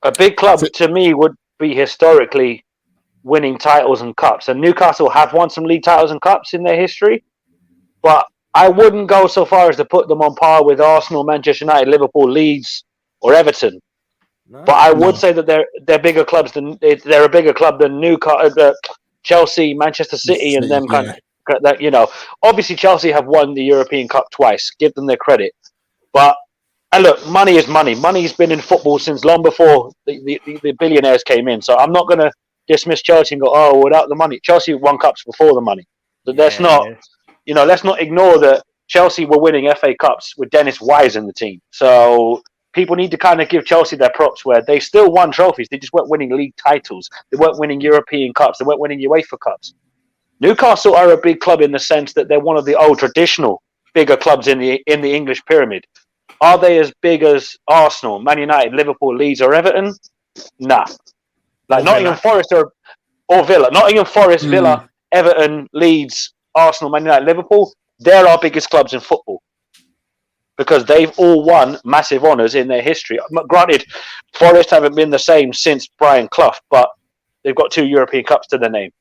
A big club to me would be historically winning titles and cups. And Newcastle have won some league titles and cups in their history. But I wouldn't go so far as to put them on par with Arsenal, Manchester United, Liverpool, Leeds, or Everton. No, but I would say that they're bigger clubs than they're a bigger club than Newcastle, Chelsea, Manchester City, and them kind of that. You know, obviously Chelsea have won the European Cup twice. Give them their credit. But And look, money is money. Money's been in football since long before the billionaires came in. So I'm not going to dismiss Chelsea and go, oh, without the money. Chelsea won cups before the money. So let's not ignore that Chelsea were winning FA Cups with Dennis Wise in the team. So people need to kind of give Chelsea their props where they still won trophies. They just weren't winning league titles. They weren't winning European Cups. They weren't winning UEFA Cups. Newcastle are a big club in the sense that they're one of the old traditional bigger clubs in the English pyramid. Are they as big as Arsenal, Man United, Liverpool, Leeds, or Everton? Nah. Like Nottingham Forest or Villa. Nottingham Forest, Villa, Everton, Leeds, Arsenal, Man United, Liverpool, they're our biggest clubs in football. Because they've all won massive honours in their history. Granted, Forest haven't been the same since Brian Clough, but they've got 2 European Cups to their name.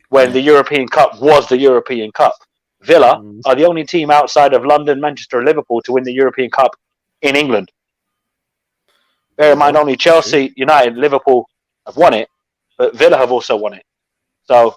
When the European Cup was the European Cup. Villa are the only team outside of London, Manchester, and Liverpool to win the European Cup in England. Bear in mind, only Chelsea, United, Liverpool have won it, but Villa have also won it. So,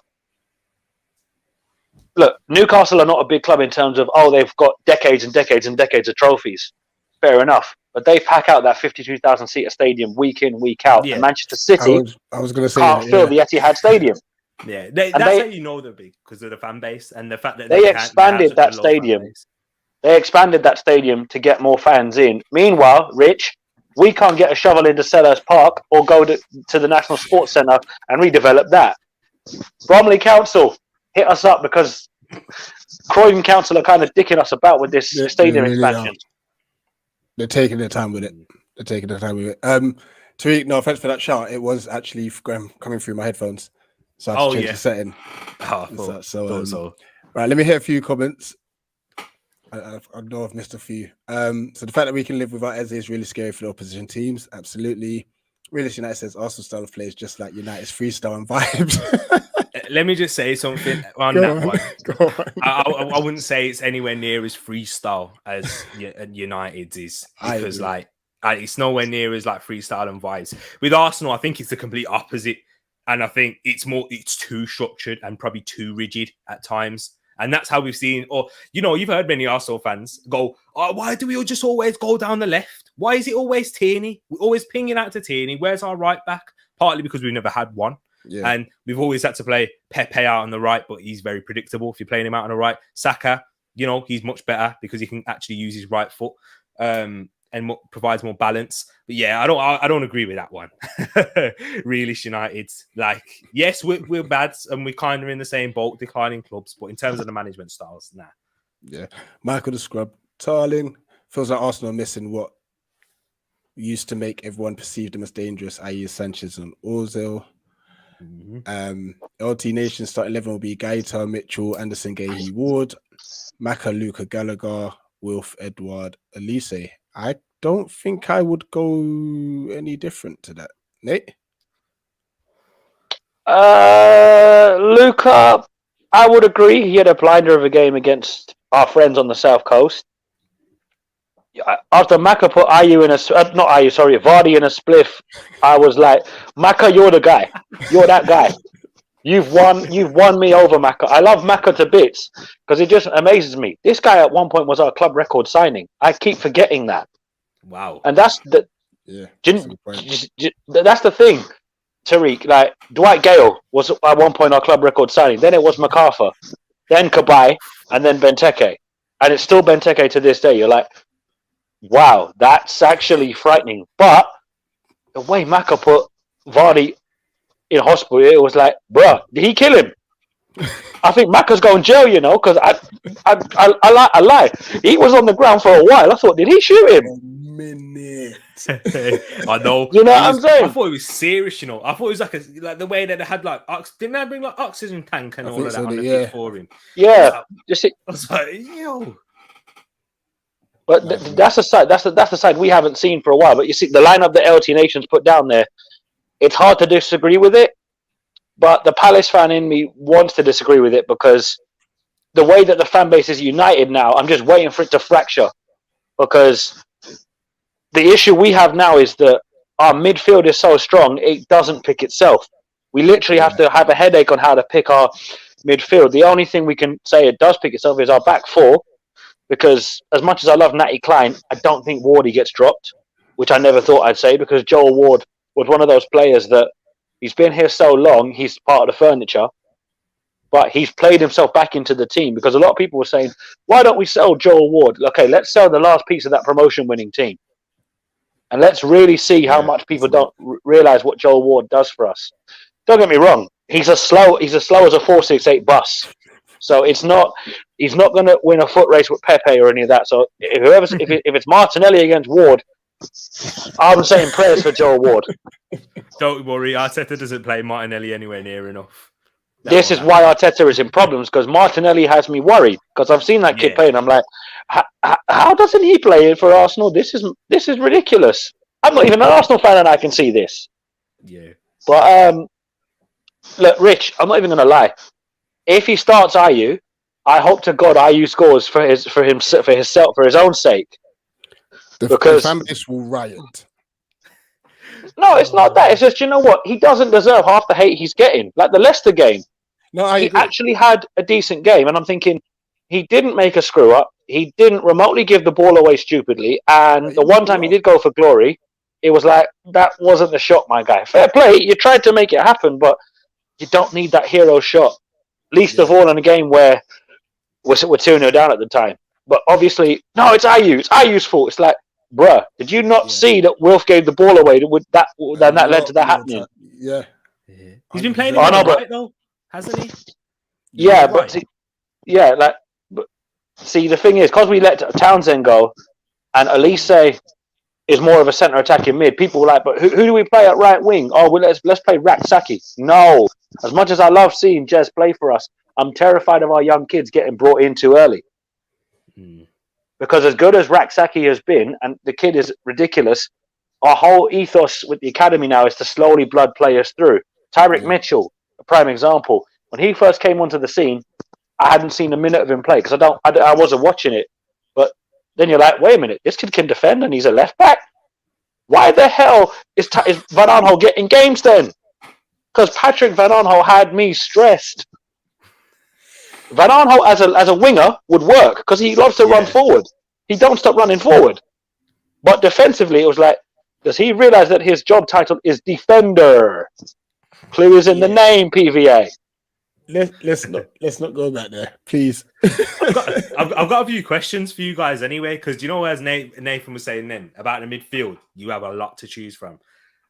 look, Newcastle are not a big club in terms of, they've got decades and decades and decades of trophies. Fair enough. But they pack out that 52,000-seater stadium week in, week out. Yeah. And Manchester City I was going to say can't fill the Etihad Stadium. Yeah, that's how you know they're big, because of the fan base and the fact that they expanded that stadium. They expanded that stadium to get more fans in. Meanwhile, Rich, we can't get a shovel into Selhurst Park or go to the National Sports Centre and redevelop that. Bromley Council, hit us up, because Croydon Council are kind of dicking us about with this stadium expansion. They're taking their time with it. Tariq, no offense for that shout. It was actually coming through my headphones. So I have to change the setting. Right, let me hit a few comments. I know I've missed a few. So the fact that we can live without Eze is really scary for the opposition teams. Absolutely. Realist United says Arsenal style of play is just like United's freestyle and vibes. Let me just say something on that one. I wouldn't say it's anywhere near as freestyle as United's is, because it's nowhere near as like freestyle and vibes. With Arsenal, I think it's the complete opposite. And I think it's too structured and probably too rigid at times. And that's how we've seen, you've heard many Arsenal fans go, why do we all just always go down the left? Why is it always Tierney? We're always pinging out to Tierney. Where's our right back? Partly because we've never had one. Yeah. And we've always had to play Pepe out on the right, but he's very predictable if you're playing him out on the right. Saka, he's much better because he can actually use his right foot. And provides more balance. But yeah, I don't agree with that one. Realist United, yes, we're bad and we're kind of in the same boat, declining clubs. But in terms of the management styles, nah. Yeah, Michael the Scrub, Tarling feels like Arsenal are missing what used to make everyone perceive them as dangerous, i.e., Sanchez and Ozil. LT Nation start 11 will be Gaeta, Mitchell, Anderson, Gahey, Ward, Maka, Luca, Gallagher, Wilf, Edward, Elise. I don't think I would go any different to that. Nate? Luca, I would agree. He had a blinder of a game against our friends on the South Coast. After Maka put Vardy in a spliff, I was like, Maka, you're the guy. You're that guy. You've won me over, Maka. I love Maka to bits because it just amazes me. This guy at one point was our club record signing. I keep forgetting that. Wow. And that's the that's the thing, Tariq. Like Dwight Gale was at one point our club record signing. Then it was MacArthur, then Cabaye, and then Benteke. And it's still Benteke to this day. You're like, wow, that's actually frightening. But the way Maka put Vardy in hospital, it was like, bruh, did he kill him? I think Maka's going jail, because I lie. He was on the ground for a while. I thought, did he shoot him? A minute. I know. You know what I'm saying? I thought it was serious, I thought it was like the way that they had didn't they bring oxygen tank and all of that on the pitch for him? Yeah. I was like, yo. But that's the side. That's the side we haven't seen for a while. But you see, the lineup that LT Nations put down there, it's hard to disagree with it. But the Palace fan in me wants to disagree with it because the way that the fan base is united now, I'm just waiting for it to fracture. Because the issue we have now is that our midfield is so strong, it doesn't pick itself. We literally have to have a headache on how to pick our midfield. The only thing we can say it does pick itself is our back four. because as much as I love Natty Klein, I don't think Wardy gets dropped, which I never thought I'd say, because Joel Ward was one of those players that he's been here so long, he's part of the furniture, but he's played himself back into the team, because a lot of people were saying, why don't we sell Joel Ward? Okay, let's sell the last piece of that promotion-winning team. And let's really see how much people don't realise what Joel Ward does for us. Don't get me wrong, he's as slow as a 468 bus. So he's not going to win a foot race with Pepe or any of that. So if it's Martinelli against Ward, I'm saying prayers for Joel Ward. Don't worry, Arteta doesn't play Martinelli anywhere near enough. This is why Arteta is in problems, because Martinelli has me worried, because I've seen that kid play and I'm like, how doesn't he play it for Arsenal? This is ridiculous. I'm not even an Arsenal fan and I can see this. Yeah. But look, Rich, I'm not even going to lie. If he starts Ayew, I hope to God Ayew scores for his own sake. The fan base will riot. No, it's not that. It's just, you know what? He doesn't deserve half the hate he's getting. Like the Leicester game. No, I he agree. actually had a decent game, and I'm thinking he didn't make a screw up. He didn't remotely give the ball away stupidly, and the one time he did go for glory, it was like, that wasn't the shot, my guy. Fair play. You tried to make it happen, but you don't need that hero shot. Least of all in a game where we're 2-0 down at the time. But obviously, no, it's Ayew. It's Ayew's fault. It's like, bruh, did you not see that Wilf gave the ball away? That led to that happening. Yeah. He's been playing right though, hasn't he? Yeah, but see, the thing is, because we let Townsend go, and Elise is more of a centre attacking mid, people were like, but who do we play at right wing? Oh, well, let's play Rak-Saki. No. As much as I love seeing Jez play for us, I'm terrified of our young kids getting brought in too early. Because as good as Rak-Saki has been, and the kid is ridiculous, our whole ethos with the academy now is to slowly blood players through. Tyrick Mitchell, a prime example. When he first came onto the scene, I hadn't seen a minute of him play because I wasn't watching it. But then you're like, wait a minute, this kid can defend and he's a left back. Why the hell is Van Aanholt getting games then? Because Patrick Van Aanholt had me stressed. Van Aanholt as a winger would work because he loves to run forward. He don't stop running forward. But defensively, it was like, does he realise that his job title is defender? Clue is in the name, PVA. Let's not go back there, please. I've got a few questions for you guys anyway, because you know, as Nathan was saying then about the midfield, you have a lot to choose from.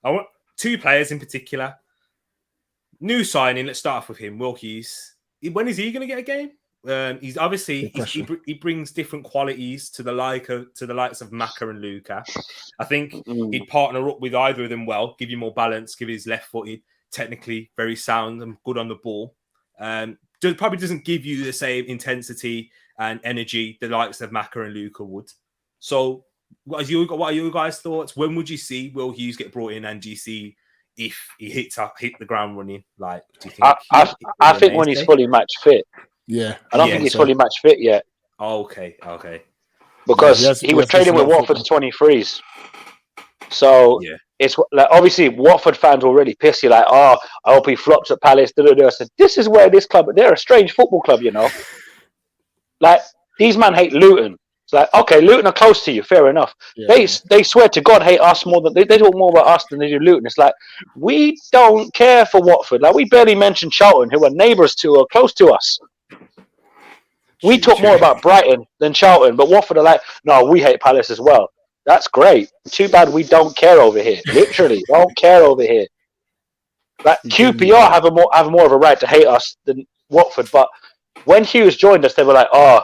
I want two players in particular. New signing. Let's start off with him, Will Hughes. When is he going to get a game? He's obviously he brings different qualities to the likes of Maka and Luka. I think he'd partner up with either of them well, give you more balance, give his left-footed, technically very sound and good on the ball. Probably doesn't give you the same intensity and energy the likes of Maka and Luka would. So, what are your guys' thoughts? When would you see Will Hughes get brought in, and do you see if he hit the ground running? Like, do you think? I think when he's fully match fit. Yeah, I don't think he's fully match fit yet. Oh, okay. Because he was trading with Watford's 23s. So it's like, obviously Watford fans will really piss you, like, oh, I hope he flops at Palace. I said, this is where this club, they're a strange football club, you know. Like, these men hate Luton. It's like, okay, Luton are close to you, fair enough. They swear to God hate us more than they talk more about us than they do Luton. It's like, we don't care for Watford. Like, we barely mention Charlton, who are neighbours to or close to us. We talk more about Brighton than Charlton, but Watford are like, no, we hate Palace as well. That's great. Too bad we don't care over here. Literally, don't care over here. Like, QPR have more of a right to hate us than Watford. But when Hughes joined us, they were like, oh,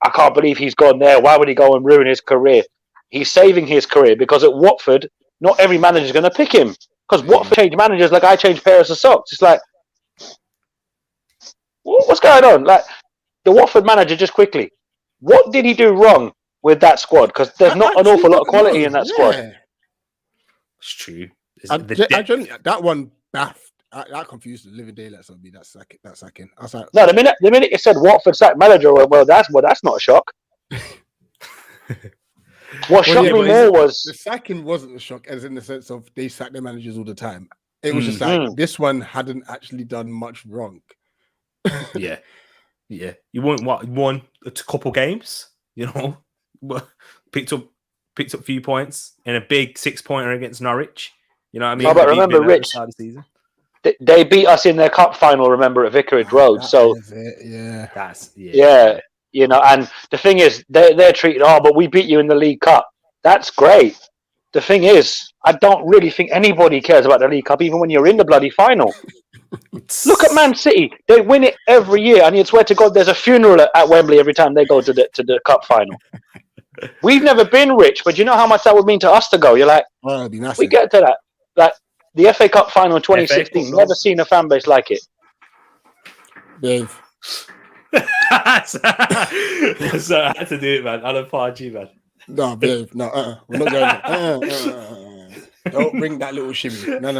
I can't believe he's gone there. Why would he go and ruin his career? He's saving his career because at Watford, not every manager is going to pick him. Because Watford change managers like I change pairs of socks. It's like, what's going on? Like, the Watford manager, just quickly, what did he do wrong with that squad? Because there's not an awful lot of quality in that squad. It's true. That one baffed. That confused the living daylights of me. That sacking. I was like, no, the minute you said Watford sacked manager, well, that's not a shock. What shocked me more was the sacking wasn't a shock, as in the sense of they sack their managers all the time. It was just like this one hadn't actually done much wrong. Yeah. You won a couple games? you know, picked up a few points in a big 6-pointer against Norwich. You know what I mean? No, but They beat remember, Villa at the Rich, start of the season. they beat us in their cup final, remember, at Vicarage Road. That So, is it, yeah. That's yeah, you know, and the thing is, they're treated, but we beat you in the League Cup. That's great. The thing is, I don't really think anybody cares about the League Cup, even when you're in the bloody final. Look at Man City; they win it every year, and you'd swear to God, there's a funeral at Wembley every time they go to the cup final. We've never been rich, but you know how much that would mean to us to go. You're like, Oh, that'd be massive. we get to that. Like the FA Cup final in 2016, never seen a fan base like it. Dave. So I had to do it, man. I'll applaud you, man. No, babe, no, we're not going. Don't bring that little shimmy. No.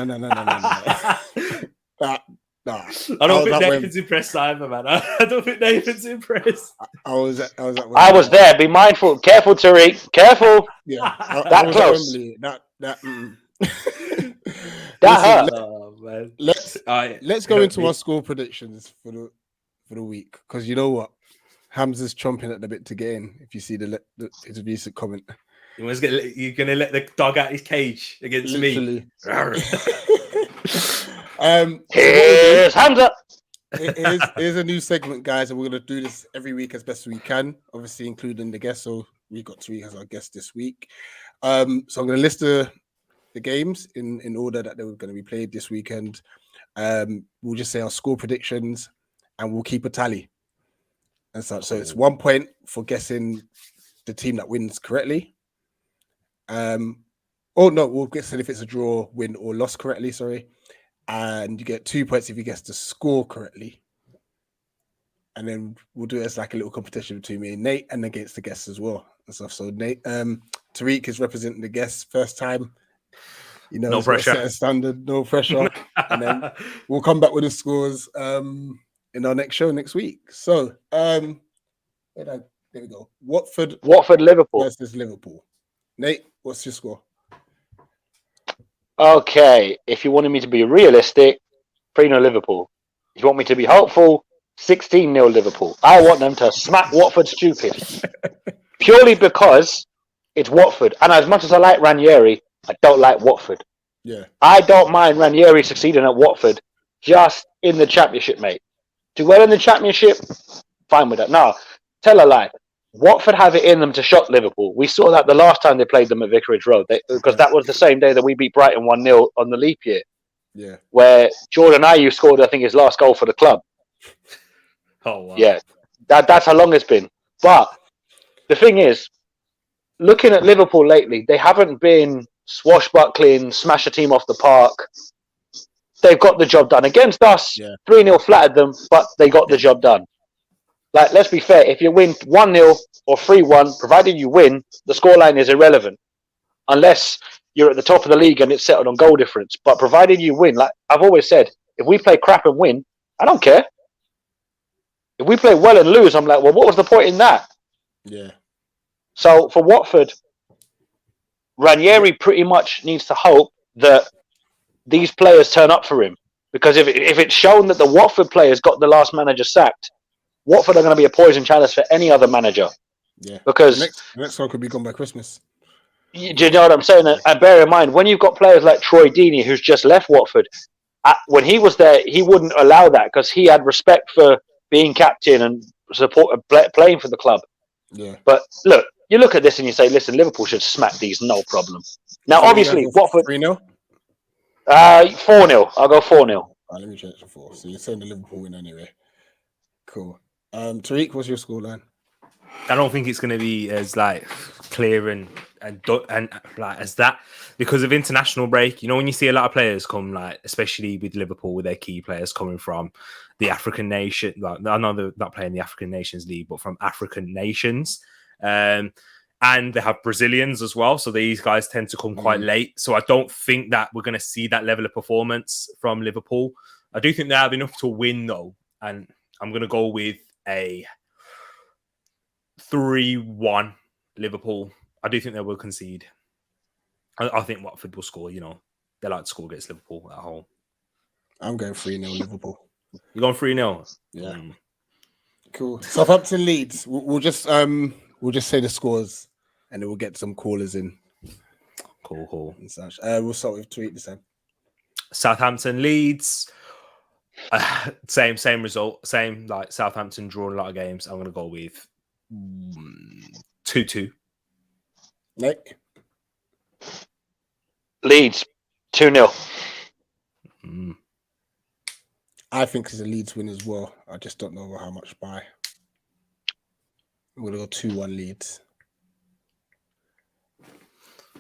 Nah. I don't think Nathan's impressed either, man. I don't think Nathan's impressed. I was at I was there. Be mindful. Careful, Tariq. Careful. Yeah, that close. That hurt. Oh, man. Let's go into our score predictions for the week, because you know what, Hamza's chomping at the bit to get in. If you see his recent comment, you're gonna let the dog out his cage against me. Here's Hamza. Here's a new segment, guys, and we're gonna do this every week as best we can, obviously including the guest. So we got Tariq as our guest this week. So I'm gonna list the games in order that they were going to be played this weekend. We'll just say our score predictions, and we'll keep a tally and such. So it's 1 point for guessing the team that wins correctly. We'll guess if it's a draw, win, or loss correctly. Sorry, and you get 2 points if you guess the score correctly. And then we'll do it as like a little competition between me and Nate, and against the guests as well and stuff. So Nate, Tariq is representing the guests first time. You know, no pressure. Set a standard, no pressure, and then we'll come back with the scores in our next show next week. So, there we go. Watford, Liverpool versus Liverpool. Nate, what's your score? Okay, if you wanted me to be realistic, 3-0 Liverpool. If you want me to be hopeful, 16-0 Liverpool. I want them to smack Watford stupid, purely because it's Watford. And as much as I like Ranieri, I don't like Watford. Yeah, I don't mind Ranieri succeeding at Watford, just in the Championship, mate. Do well in the Championship, fine with that. No, tell a lie. Watford have it in them to shock Liverpool. We saw that the last time they played them at Vicarage Road, because that was the same day that we beat Brighton 1-0 on the leap year. Yeah, where Jordan Ayew scored, I think, his last goal for the club. Oh, wow. Yeah, that's how long it's been. But the thing is, looking at Liverpool lately, they haven't been swashbuckling, smash a team off the park. They've got the job done. Against us, 3-0 flattered them, but they got the job done. Like, let's be fair, if you win 1-0 or 3-1, provided you win, the scoreline is irrelevant. Unless you're at the top of the league and it's settled on goal difference. But provided you win, like I've always said, if we play crap and win, I don't care. If we play well and lose, I'm like, well, what was the point in that? Yeah. So for Watford, Ranieri pretty much needs to hope that these players turn up for him. Because if it's shown that the Watford players got the last manager sacked, Watford are going to be a poison chalice for any other manager. Yeah. Because the next one could be gone by Christmas. Do you know what I'm saying? And bear in mind, when you've got players like Troy Deeney, who's just left Watford, when he was there, he wouldn't allow that because he had respect for being captain and playing for the club. Yeah. But look, you look at this and you say, listen, Liverpool should smack these, no problem. Now, obviously, Watford... 3-0? 4-0. I'll go 4-0. Let me check for 4. So you're saying the Liverpool win anyway. Cool. Tariq, what's your scoreline? I don't think it's going to be as like clear and like as that because of international break. You know, when you see a lot of players come, like especially with Liverpool, with their key players coming from the African nation. Like, I know they're not playing the African Nations League, but from African nations, and they have Brazilians as well. So these guys tend to come quite late. So I don't think that we're going to see that level of performance from Liverpool. I do think they have enough to win though, and I'm going to go with a 3-1 Liverpool. I do think they will concede. I think Watford will score. You know, they like to score against Liverpool at home. I'm going 3-0 Liverpool. You're going 3-0? Yeah. Cool. Southampton Leeds. We'll just We'll just say the scores, and then we'll get some callers in. Cool. And such. We'll start with tweet this time. Southampton Leeds. Same result. Same, like Southampton drawn a lot of games. I'm going to go with 2-2. Nick? Leeds 2-0. I think it's a Leeds win as well. I just don't know how much by. I'm going to go 2-1 Leeds.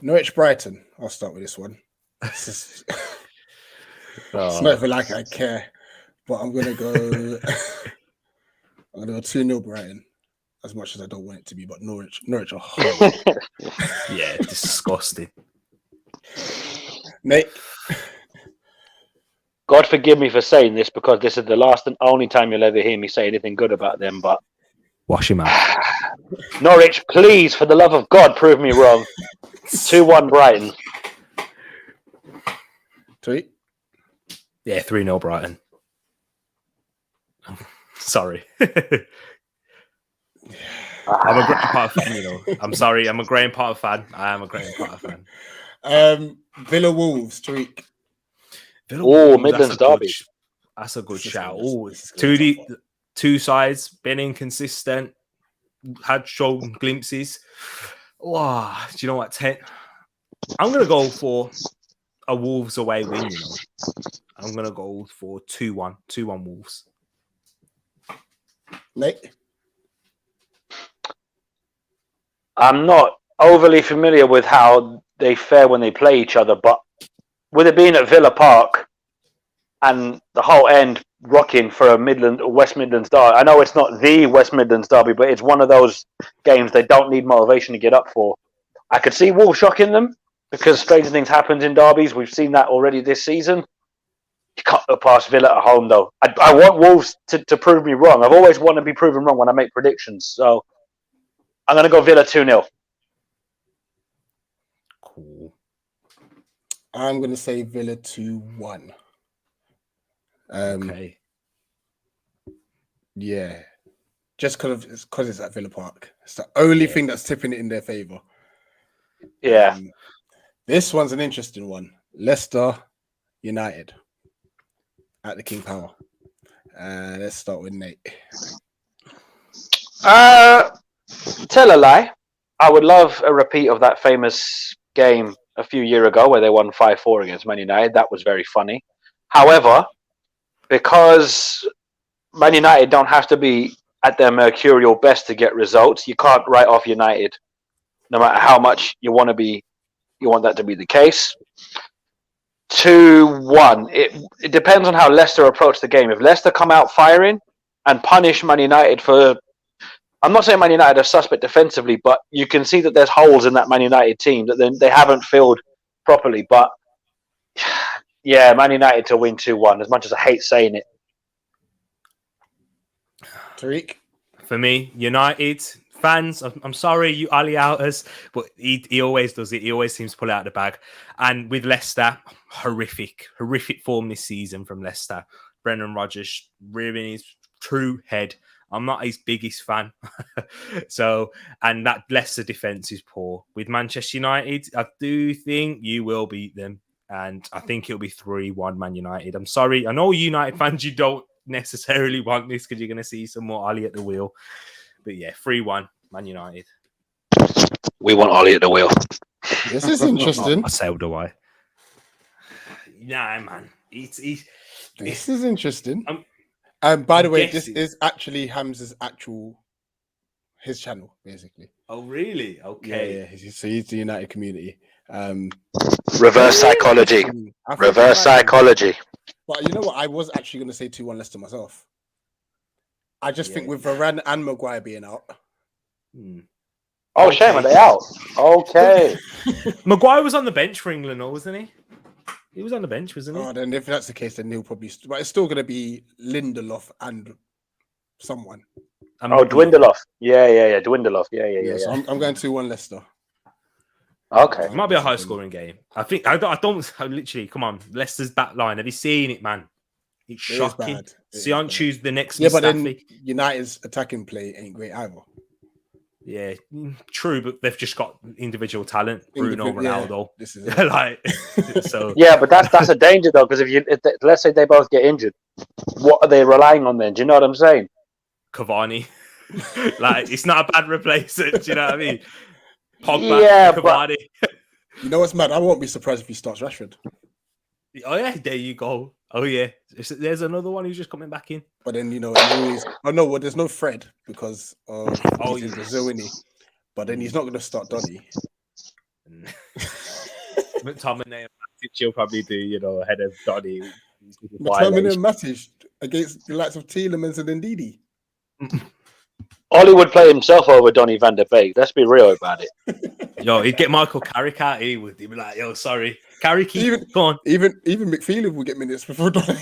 Norwich Brighton. I'll start with this one. It's not even like I care, but I'm going to go. I'm going to go 2-0 Brighton. As much as I don't want it to be, but Norwich are horrible. Yeah, disgusting. Nate? God forgive me for saying this because this is the last and only time you'll ever hear me say anything good about them. But Wash him out. Norwich, please, for the love of God, prove me wrong. 2-1 Brighton. Tweet? Yeah, 3-0 Brighton. Sorry. I'm a Graham Potter fan, you know. I'm sorry. I'm a Graham Potter fan. I am a Graham Potter fan. Villa Wolves, Tariq. Oh, Midlands derby. That's a good shout. This Oh, is two sides, been inconsistent, had shown glimpses. Wow, do you know what? I'm going to go for a Wolves away win, you know. I'm going to go for 2-1. 2-1 Wolves. Nate? I'm not overly familiar with how they fare when they play each other, but with it being at Villa Park and the whole end rocking for a West Midlands derby, I know it's not the West Midlands derby, but it's one of those games they don't need motivation to get up for. I could see Wolves shocking them because strange things happen in derbies. We've seen that already this season. You can't look past Villa at home, though. I want Wolves to prove me wrong. I've always wanted to be proven wrong when I make predictions, so I'm going to go Villa 2-0. Cool. I'm going to say Villa 2-1. Okay. Yeah. Just because it's at Villa Park. It's the only thing that's tipping it in their favour. Yeah. This one's an interesting one. Leicester United at the King Power. Let's start with Nate. Tell a lie. I would love a repeat of that famous game a few years ago where they won 5-4 against Man United. That was very funny. However, because Man United don't have to be at their mercurial best to get results, you can't write off United no matter how much you want that to be the case. 2-1. It depends on how Leicester approach the game. If Leicester come out firing and punish Man United for... I'm not saying Man United are suspect defensively, but you can see that there's holes in that Man United team that they haven't filled properly. But yeah, Man United to win 2-1, as much as I hate saying it. Tariq? For me, United fans, I'm sorry, you Ali outers, but he always does it. He always seems to pull it out of the bag. And with Leicester, horrific form this season from Leicester. Brendan Rodgers rearing his true head. I'm not his biggest fan. And that Leicester defence is poor. With Manchester United, I do think you will beat them. And I think it'll be 3-1 Man United. I'm sorry. I know United fans, you don't necessarily want this because you're going to see some more Ali at the wheel. But yeah, 3-1 Man United. We want Ali at the wheel. This is interesting. I sailed away. Nah, man. This is interesting. By the way, this is actually Hamza's his channel, basically. Oh, really? Okay. Yeah. So he's the United community. Reverse psychology. Reverse psychology. But you know what? I was actually going to say 2-1 Leicester myself. I just think with Varane and Maguire being out. Oh, shame, are they out? Okay. Maguire was on the bench for England, wasn't he? He was on the bench, wasn't he? Oh, then if that's the case, then he'll probably... But it's still going to be Lindelof and someone. Dwindloff. Yeah. Dwindloff. Yeah. So I'm going 2-1 Leicester. Okay. It might be a high-scoring game. I think... I literally... Come on. Leicester's back line. Have you seen it, man? It's shocking. Sionchu's the next but then United's attacking play ain't great either. Yeah, true, but they've just got individual talent. Bruno, Ronaldo. This is it. Like, so Yeah, but that's a danger though, because let's say they both get injured, what are they relying on then? Do you know what I'm saying? Cavani. Like, it's not a bad replacement. Do you know what I mean? Pogba, Yeah, Cavani. You know what's mad? I won't be surprised if he starts Rashford. Oh yeah, there you go. Oh yeah, there's another one who's just coming back in. But then there's no Fred because of he's in Brazil, isn't he? But then he's not going to start Donny. McTominay and Matic, you'll probably do, ahead of Donny. McTominay and Matic against the likes of Tielemans and Ndidi. Ollie would play himself over Donny van der Beek. Let's be real about it. Yo, he'd get Michael Carrick out. He'd be like, yo, sorry. Carrick, go on. Even McPhillips will get minutes before Donny.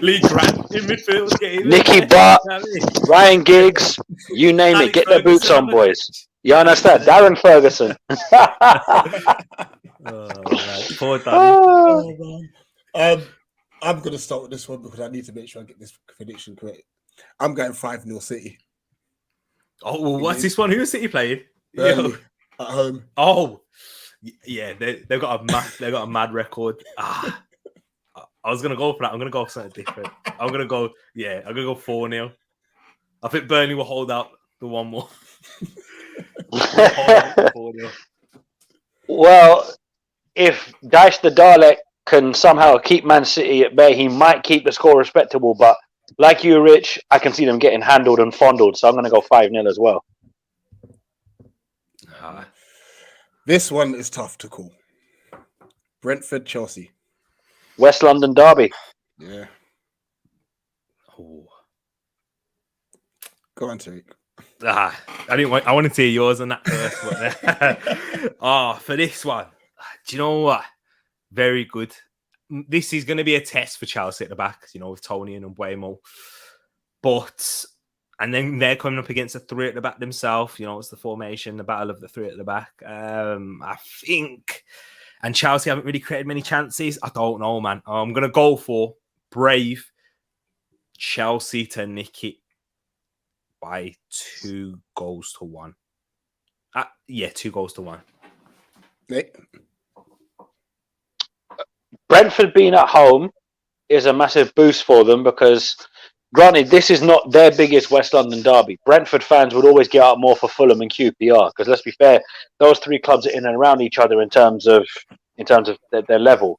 Lee Grant in midfield. Nicky Butt, Ryan Giggs, you name it. Get their boots on, boys. You understand? Darren Ferguson. Poor Donny. I'm going to start with this one because I need to make sure I get this prediction correct. I'm going 5-0 City. Oh, well, what's this one? Who's City playing? Burnley at home. Oh, yeah, they've got a mad record. I was gonna go for that. I'm gonna go for something different. I'm gonna go 4-0. I think Burnley will hold out the one more. Well, if Dice the Dalek can somehow keep Man City at bay, he might keep the score respectable. But like you, Rich, I can see them getting handled and fondled. So I'm going to go 5-0 as well. This one is tough to call. Brentford, Chelsea. West London derby. Yeah. Oh. Go on, Tariq. I wanted to hear yours on that first one. For this one, do you know what? Very good. This is going to be a test for Chelsea at the back, with Tony and Mbeumo. And then they're coming up against a three at the back themselves. It's the formation, the battle of the three at the back. I think. And Chelsea haven't really created many chances. I don't know, man. I'm going to go for brave Chelsea to nick it by 2-1. 2-1. Nick? Brentford being at home is a massive boost for them because, granted, this is not their biggest West London derby. Brentford fans would always get out more for Fulham and QPR because, let's be fair, those three clubs are in and around each other in terms of their level.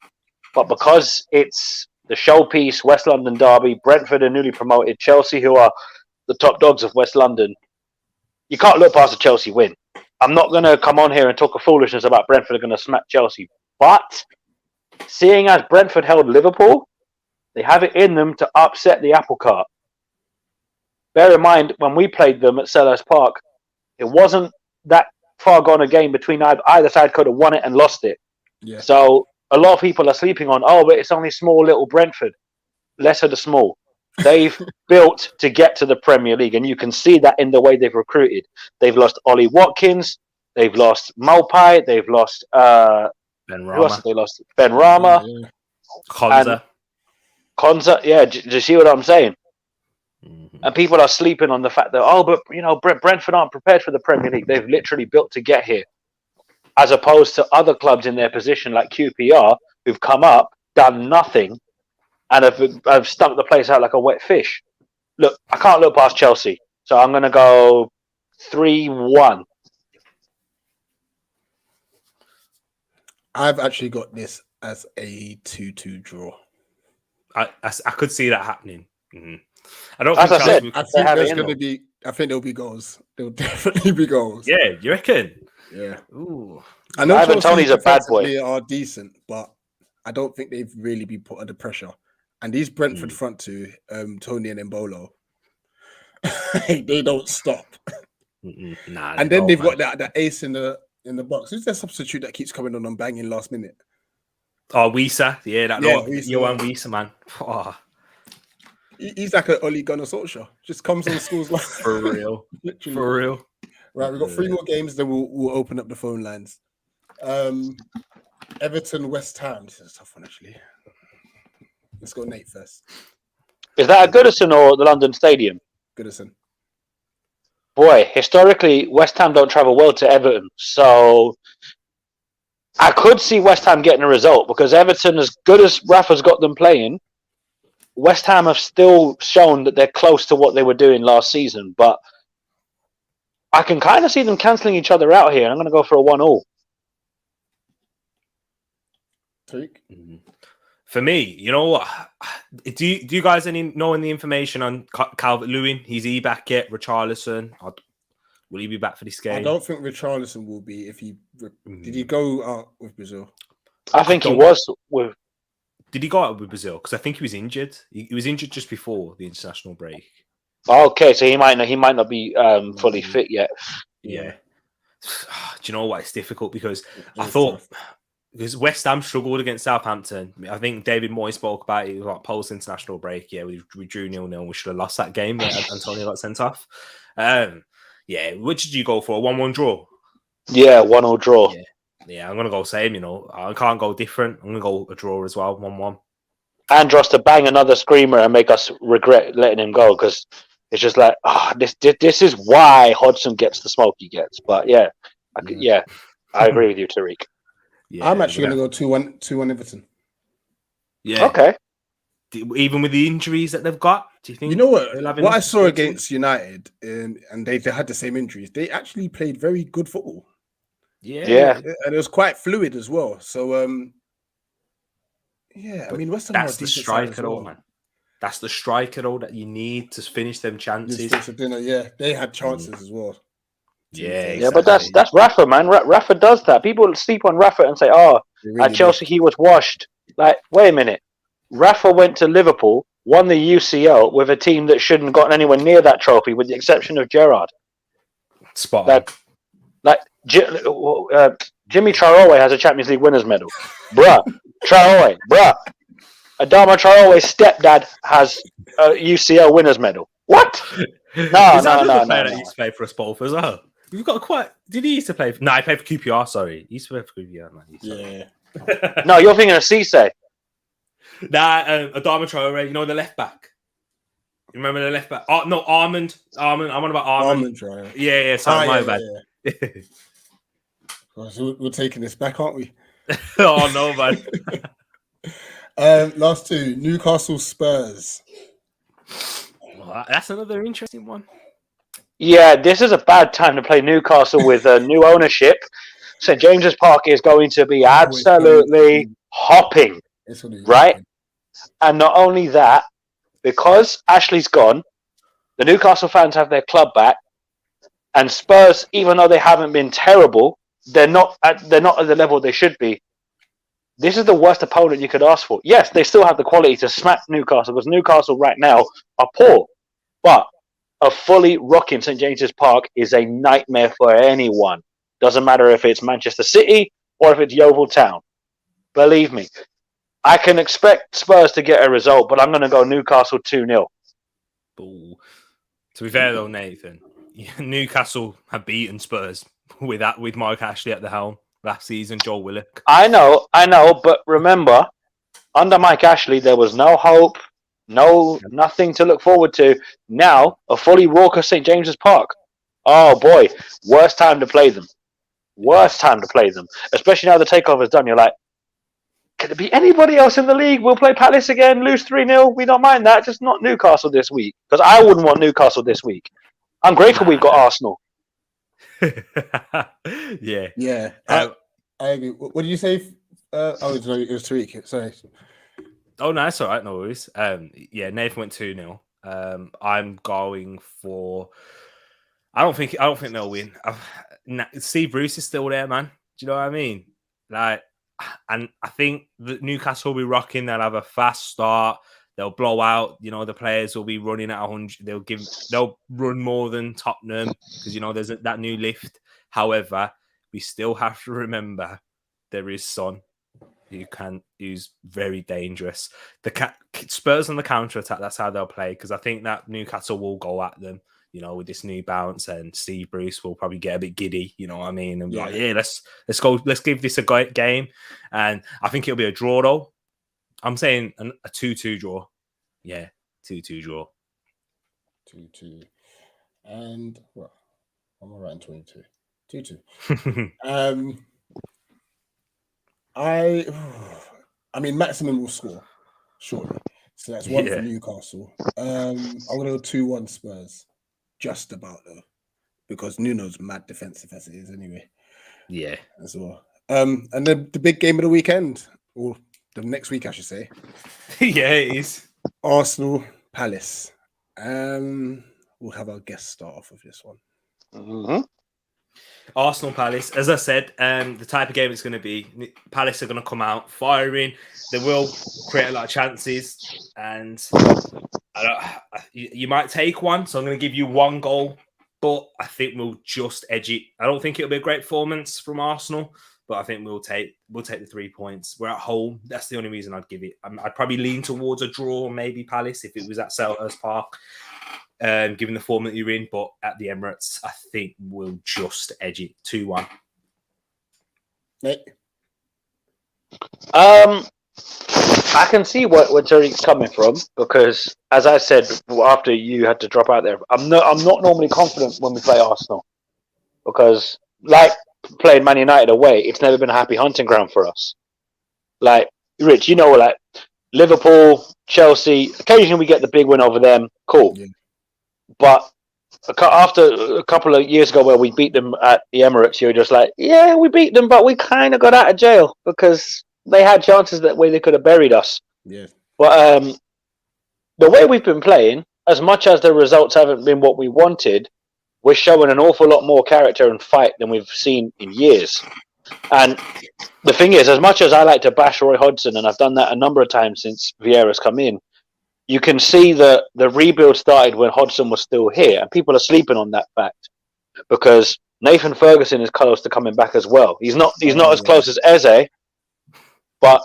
But because it's the showpiece West London derby, Brentford are newly promoted, Chelsea, who are the top dogs of West London, you can't look past a Chelsea win. I'm not going to come on here and talk a foolishness about Brentford are going to smack Chelsea, but seeing as Brentford held Liverpool, they have it in them to upset the apple cart. Bear in mind, when we played them at Selhurst Park, it wasn't that far gone a game between either side could have won it and lost it. Yeah. So a lot of people are sleeping on, but it's only small little Brentford. Less of the small. They've built to get to the Premier League, and you can see that in the way they've recruited. They've lost Ollie Watkins, they've lost Maupai, they've lost Ben who else Rama. have they lost? Ben Rama. Konza. Yeah, do you see what I'm saying? Mm-hmm. And people are sleeping on the fact that, Brentford aren't prepared for the Premier League. They've literally built to get here. As opposed to other clubs in their position like QPR, who've come up, done nothing, and have stunk the place out like a wet fish. Look, I can't look past Chelsea. So I'm going to go 3-1. I've actually got this as a 2-2 draw. I could see that happening. Mm-hmm. I don't. As I said, I think there's going to be. I think there'll be goals. There'll definitely be goals. Yeah, you reckon? Yeah. Ooh. I know Ivan Toney's a bad boy. They are decent, but I don't think they've really been put under pressure. And these Brentford front two, Tony and Mbolo, they don't stop. Nah, and then they've got that ace in the box. Who's their substitute that keeps coming on banging last minute? Oh, Wisa. Yeah, Johan Wisa, man. Oh. He's like an Ole Gunnar Solskjaer. Just comes on school's line. For real. Literally. For real. Right, we've got 3 more games, then we'll open up the phone lines. Everton, West Ham. This is a tough one, actually. Let's go Nate first. Is that at Goodison or the London Stadium? Goodison. boy, historically, West Ham don't travel well to Everton. So I could see West Ham getting a result because Everton, as good as Rafa's got them playing, West Ham have still shown that they're close to what they were doing last season. But I can kind of see them cancelling each other out here. I'm going to go for a 1-1. For me, you know what? Do you guys know any information on Calvert-Lewin? Is he back yet? Richarlison? Will he be back for this game? I don't think Richarlison will be. If he did he go out with Brazil? I think he was with. Did he go out with Brazil? Because I think he was injured. He was injured just before the international break. Okay, so he might not be fully fit yet. Yeah. Do you know what? It's difficult because I thought because West Ham struggled against Southampton. I think David Moyes spoke about it like post international break. Yeah, we drew 0-0. We should have lost that game. Antonio got sent off. Yeah, which did you go for? A 1-1 draw? Yeah, 1-1 draw. Yeah, I'm gonna go same. You know, I can't go different. I'm gonna go a draw as well. 1-1. Andros to bang another screamer and make us regret letting him go because it's just like this is why Hodgson gets the smoke he gets. But yeah, I agree with you, Tariq. Yeah, I'm actually gonna go 2-1 Everton. Yeah. Okay. Even with the injuries that they've got, do you think? You know what? What I saw against United, and they had the same injuries. They actually played very good football. Yeah, and it was quite fluid as well. So, I mean, West Ham that's the striker, though, man. That's the striker, though, that you need to finish them chances. They had chances as well. Yeah, but that's Rafa, man. Rafa does that. People sleep on Rafa and say, at Chelsea he was washed. Like, wait a minute. Rafa went to Liverpool, won the UCL with a team that shouldn't have gotten anywhere near that trophy, with the exception of Gerrard. Spot on. Jimmy Traore has a Champions League winners medal. Bruh. Adama Traore's stepdad has a UCL winners medal. What? No. That used to play for us both as well. You've got quite. Did he used to play? No, he played for QPR. Sorry, he used to play for QPR. Man. Yeah. No, you're thinking of Cisse. Nah, Adama Traore. You know the left back. You remember the left back? Oh no, Armand. I'm on about Armand. Traore. Yeah. Sorry, my bad. Yeah. So we're taking this back, aren't we? Oh no, man. Last two, Newcastle Spurs. Well, that's another interesting one. Yeah, this is a bad time to play Newcastle with new ownership. St. James's Park is going to be absolutely hopping, right? And not only that, because Ashley's gone, the Newcastle fans have their club back, and Spurs, even though they haven't been terrible, they're not at the level they should be. This is the worst opponent you could ask for. Yes, they still have the quality to smack Newcastle because Newcastle right now are poor, but a fully rocking St. James's Park is a nightmare for anyone. Doesn't matter if it's Manchester City or if it's Yeovil Town. Believe me, I can expect Spurs to get a result, but I'm going to go Newcastle 2-0. Ooh. To be fair though, Nathan, Newcastle have beaten Spurs with Mark Ashley at the helm last season. Joe Willock. I know, but remember, under Mike Ashley, there was no hope, nothing to look forward to. Now, a fully raucous St. James's Park. Oh boy, worst time to play them. Especially now the takeover's done. You're like, could it be anybody else in the league? We'll play Palace again, lose 3-0. We don't mind that. Just not Newcastle this week. Because I wouldn't want Newcastle this week. I'm grateful we've got Arsenal. Yeah. I agree. What did you say? It was Tariq. Sorry. Oh, no, that's all right. No worries. Nathan went 2-0. I'm going for. I don't think they'll win. Steve Bruce is still there, man. Do you know what I mean? And I think that Newcastle will be rocking. They'll have a fast start. They'll blow out. The players will be running at 100. They'll run more than Tottenham because there's that new lift. However, we still have to remember there is Son who's very dangerous. The Spurs on the counter attack. That's how they'll play because I think that Newcastle will go at them. With this new bounce, and Steve Bruce will probably get a bit giddy. You know what I mean? And let's go. Let's give this a great game. And I think it'll be a draw though. I'm saying a 2-2 draw. Yeah, 2-2 draw. 2-2. And I'm all right in 22. 2-2. I mean, maximum will score, surely. So that's one for Newcastle. I'm going to go 2-1 Spurs. Just about, though. Because Nuno's mad defensive as it is anyway. Yeah. As well. And then the big game of the weekend, or the next week, I should say. Yeah, it is. Arsenal Palace. We'll have our guest start off with this one. Mm-hmm. Arsenal Palace, as I said, the type of game it's going to be. Palace are going to come out firing. They will create a lot of chances, and you might take one. So I'm going to give you 1 goal, but I think we'll just edge it. I don't think it'll be a great performance from Arsenal, but I think we'll take the 3 points. We're at home. That's the only reason I'd give it. I'd probably lean towards a draw, maybe Palace if it was at Selhurst Park. Given the form that you're in, but at the Emirates, I think we'll just edge it 2-1. Nick? I can see where Tariq's coming from because, as I said after you had to drop out there, I'm not normally confident when we play Arsenal because, like playing Man United away, it's never been a happy hunting ground for us. Like Rich, like Liverpool, Chelsea. Occasionally we get the big win over them. Cool. Yeah. But after a couple of years ago where we beat them at the Emirates, you're just like, yeah, we beat them, but we kind of got out of jail because they had chances that way they could have buried us. Yeah. But the way we've been playing, as much as the results haven't been what we wanted, we're showing an awful lot more character and fight than we've seen in years. And the thing is, as much as I like to bash Roy Hodgson, and I've done that a number of times since Vieira's come in, you can see that the rebuild started when Hodgson was still here, and people are sleeping on that fact because Nathan Ferguson is close to coming back as well. He's not as close as Eze, but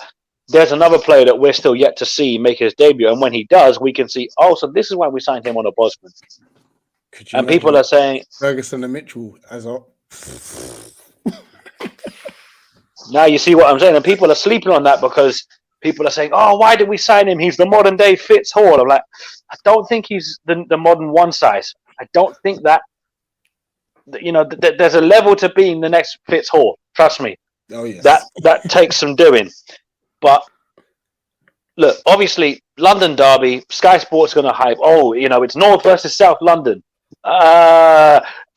there's another player that we're still yet to see make his debut, and when he does, we can see, so this is why we signed him on a Bosman. And people are saying Ferguson and Mitchell as well. Now you see what I'm saying, and people are sleeping on that because people are saying, why did we sign him? He's the modern day Fitz Hall. I'm like, I don't think he's the modern one size. I don't think that, there's a level to being the next Fitz Hall. Trust me. Oh, yes. That takes some doing. But look, obviously, London derby, Sky Sports going to hype. It's North versus South London.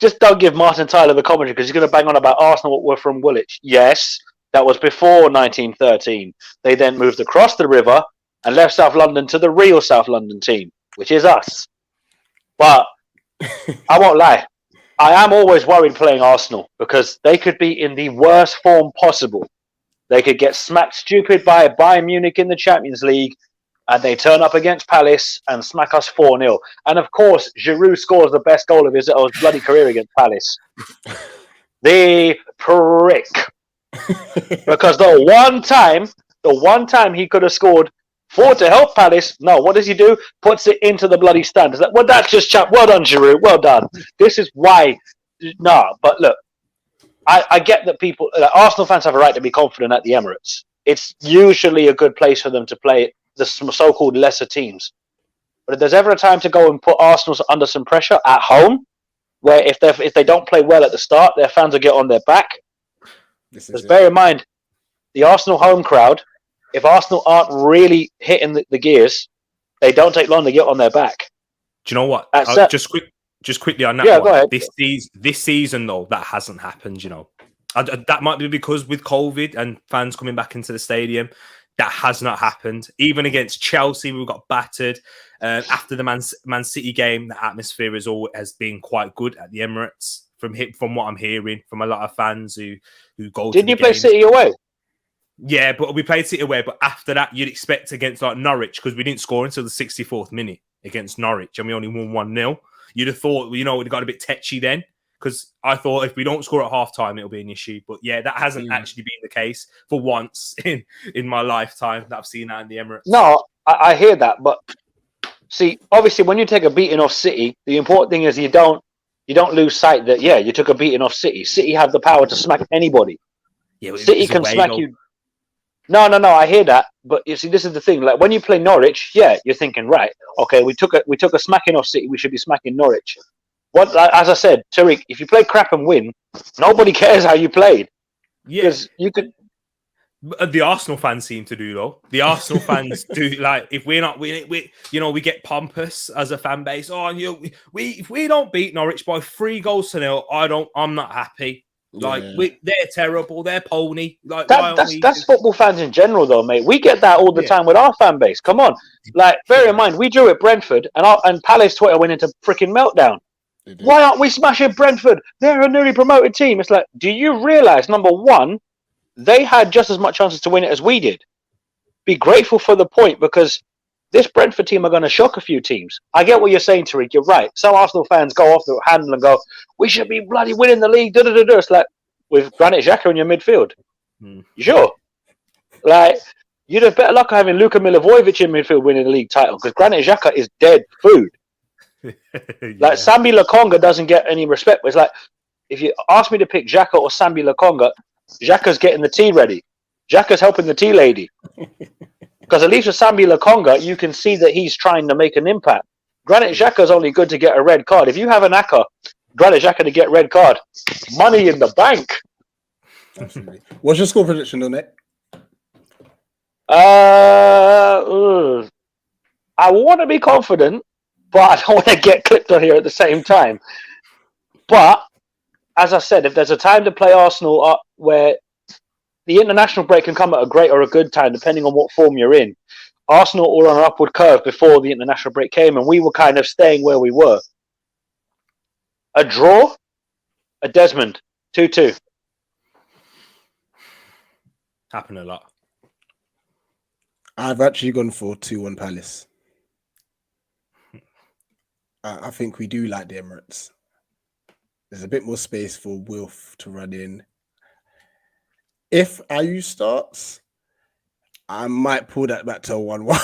Just don't give Martin Tyler the commentary because he's going to bang on about Arsenal were from Woolwich. Yes. That was before 1913. They then moved across the river and left South London to the real South London team, which is us. But I won't lie. I am always worried playing Arsenal because they could be in the worst form possible. They could get smacked stupid by Bayern Munich in the Champions League and they turn up against Palace and smack us 4-0. And of course, Giroud scores the best goal of his bloody career against Palace. The prick. Because the one time he could have scored 4 to help Palace, no, what does he do? Puts it into the bloody stand. It's like, well, that's just well done, Giroud, well done. This is why. No, but look, I get that people, Arsenal fans have a right to be confident at the Emirates. It's usually a good place for them to play the so-called lesser teams. But if there's ever a time to go and put Arsenal under some pressure at home, where if they don't play well at the start, their fans will get on their back. Because bear in mind, the Arsenal home crowd, if Arsenal aren't really hitting the gears, they don't take long to get on their back. Do you know what? Just quickly on that one. Go ahead. This season, though, that hasn't happened, That might be because with COVID and fans coming back into the stadium, that has not happened. Even against Chelsea, we got battered. After the Man City game, the atmosphere has been quite good at the Emirates. From what I'm hearing from a lot of fans who go. Didn't you play City away? Yeah, but we played City away. But after that, you'd expect against like Norwich because we didn't score until the 64th minute against Norwich, and we only won 1-0. You'd have thought it got a bit tetchy then because I thought if we don't score at half time, it'll be an issue. But yeah, that hasn't actually been the case for once in my lifetime that I've seen that in the Emirates. No, I hear that, but see, obviously, when you take a beating off City, the important thing is you don't lose sight that, you took a beating off City. City have the power to smack anybody. Yeah, City can smack you. No, I hear that. But you see, this is the thing. Like when you play Norwich, you're thinking, right, okay, we took a smacking off City. We should be smacking Norwich. as I said, Tariq, if you play crap and win, nobody cares how you played. Yeah, Because you could. the Arsenal fans seem to do though. The Arsenal fans do, like, if we're not winning, we get pompous as a fan base. Oh, if we don't beat Norwich by 3 goals to 0, I'm not happy. Like, they're terrible. They're pony. Like, that's football fans in general, though, mate. We get that all the time with our fan base. Come on, like, bear in mind, we drew at Brentford, and Palace Twitter went into freaking meltdown. Why aren't we smashing Brentford? They're a newly promoted team. It's like, do you realise, number one, they had just as much chances to win it as we did. Be grateful for the point, because this Brentford team are going to shock a few teams. I get what you're saying, Tariq. You're right. Some Arsenal fans go off the handle and go, we should be bloody winning the league. It's like, with Granit Xhaka in your midfield. You sure? Like, you'd have better luck having Luka Milivojevic in midfield winning the league title, because Granit Xhaka is dead food. Like, Sambi Lokonga doesn't get any respect. It's like, if you ask me to pick Xhaka or Sambi Lokonga, Xhaka's getting the tea ready. Xhaka's helping the tea lady. Because at least with Sambi Lokonga, you can see that he's trying to make an impact. Granit Xhaka's only good to get a red card. If you have an Aka, Granit Xhaka to get red card, money in the bank. Absolutely. What's your score prediction on it? I want to be confident, but I don't want to get clipped on here at the same time. But as I said, if there's a time to play Arsenal where the international break can come at a great or a good time, depending on what form you're in. Arsenal were on an upward curve before the international break came, and we were kind of staying where we were. A draw, a Desmond, 2-2. Happen a lot. I've actually gone for 2-1 Palace. I think we do like the Emirates. There's a bit more space for Wilf to run in. If Ayew starts, I might pull that back to a 1-1.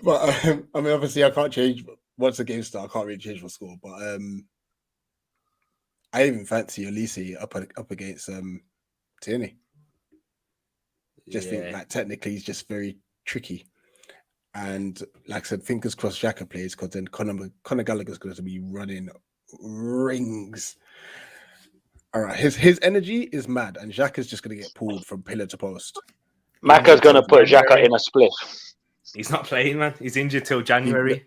But I mean, obviously, I can't change once the game starts. I can't really change my score. But I even fancy Olise up against Tierney. Think, like, technically he's just very tricky. And like I said, fingers crossed Xhaka plays, because then Conor Gallagher's going to be running rings. All right, his energy is mad, and Xhaka's just going to get pulled from pillar to post. Maka's going to put Xhaka in a split. He's not playing, man. He's injured till January.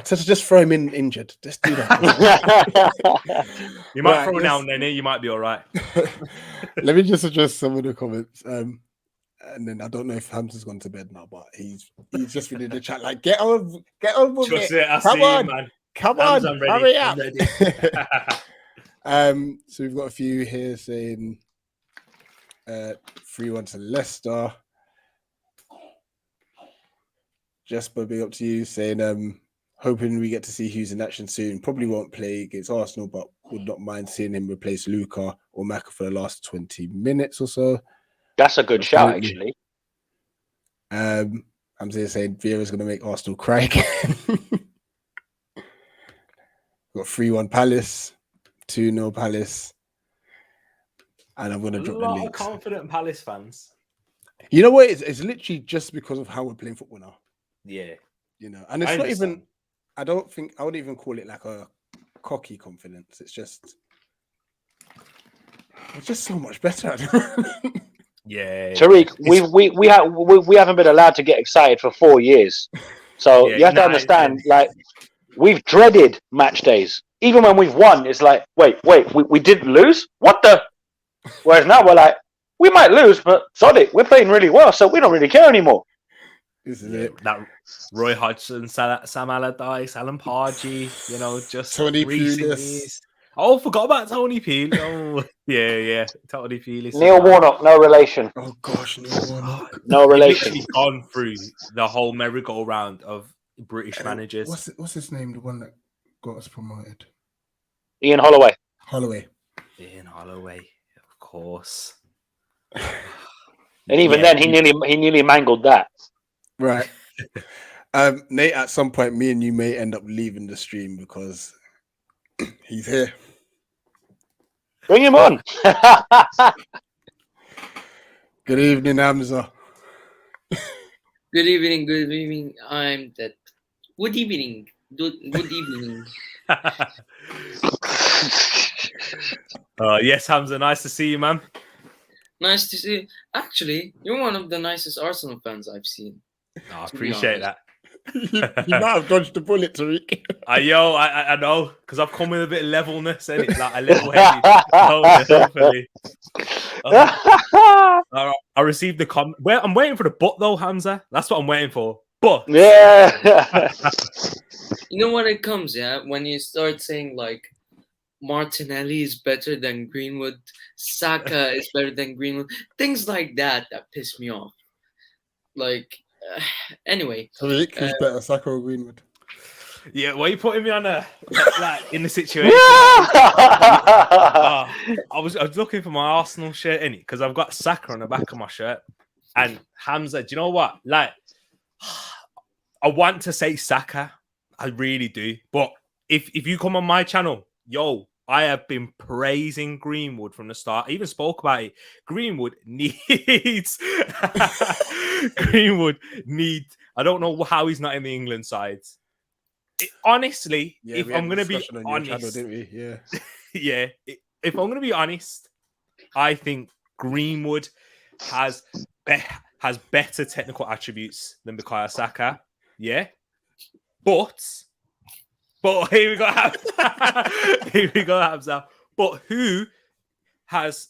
Just throw him in injured. Just do that. You might throw down, then you might be all right. Let me just address some of the comments. And then I don't know if Hamza's gone to bed now, but he's just been in the chat like, get on with it. Come on, hurry up. So we've got a few here saying 3-1 to Leicester. Jesper, big up to you, saying hoping we get to see Hughes in action soon. Probably won't play against Arsenal, but would not mind seeing him replace Luka or Maka for the last 20 minutes or so. That's a good shout, actually. I'm saying Vieira's going to make Arsenal cry again. Got 3-1 Palace, 2-0 Palace, and I'm going to drop the links. Confident Palace fans. You know what? It's literally just because of how we're playing football now. Yeah. You know, and it's not even, I don't think, I wouldn't even call it like a cocky confidence. It's just so much better. Yeah. Tariq, we haven't been allowed to get excited for 4 years. So you have to understand, like, we've dreaded match days. Even when we've won, it's like, wait, we didn't lose? What the? Whereas now we're like, we might lose, but sorry, we're playing really well, so we don't really care anymore. This is it. That Roy Hodgson, Sam Allardyce, Alan Pardew, just Tony Pulis. Oh, forgot about Tony Pulis. Oh, yeah, Tony Pulis. Neil Warnock, no relation. Oh gosh, Neil Warnock, no relation. He's gone through the whole merry-go-round of British managers. What's his name? The one that got us promoted? Ian Holloway. Ian Holloway, of course. And even then, he nearly mangled that. Right. Nate, at some point, me and you may end up leaving the stream because he's here. Bring him on. Good evening, Hamza. Good evening. I'm dead. Good evening. Good evening. Yes, Hamza, nice to see you, man. Nice to see you. Actually, you're one of the nicest Arsenal fans I've seen. I to be appreciate honest. that. You might have dodged the bullet, Tariq. I know, because I've come with a bit of levelness, and it's like a level-headed. Hopefully. I received the comment. Well, I'm waiting for the but though, Hamza. That's what I'm waiting for. But Yeah. You know when it comes, when you start saying like Martinelli is better than Greenwood, Saka is better than Greenwood, things like that piss me off. Like, anyway. Tariq, who's better, Saka or Greenwood? Yeah, why are you putting me on in the situation? I was looking for my Arsenal shirt in it because I've got Saka on the back of my shirt. And Hamza, do you know what? Like, I want to say Saka, I really do. But if you come on my channel, I have been praising Greenwood from the start. I even spoke about it. Greenwood needs. I don't know how he's not in the England side. Honestly, if I'm going to be honest, channel, didn't we? Yeah. yeah. If I'm going to be honest, I think Greenwood has better technical attributes than Bukayo Saka. Yeah, but here we go, Hamza. But who has,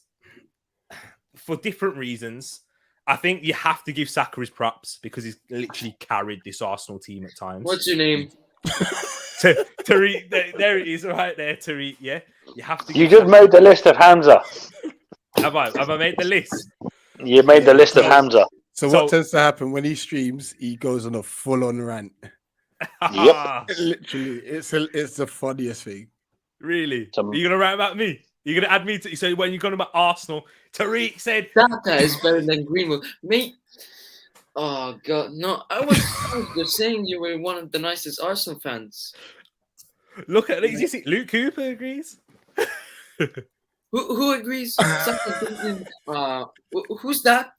for different reasons, I think you have to give Saka his props because he's literally carried this Arsenal team at times. What's your name? Tariq, there it is, right there, Tariq. Yeah, you have to. You just made the list of Hamza. Have I made the list? You made the list of Hamza. So what tends to happen when he streams? He goes on a full-on rant. Yep. Literally, it's the funniest thing. Really? Are you gonna write about me? You're gonna add me to? So when you're going about Arsenal, Tariq said Saka is better than Greenwood. Mate. Oh God, no! I was just saying you were one of the nicest Arsenal fans. Look at this. You see, Luke Cooper agrees. Who agrees? Who's that?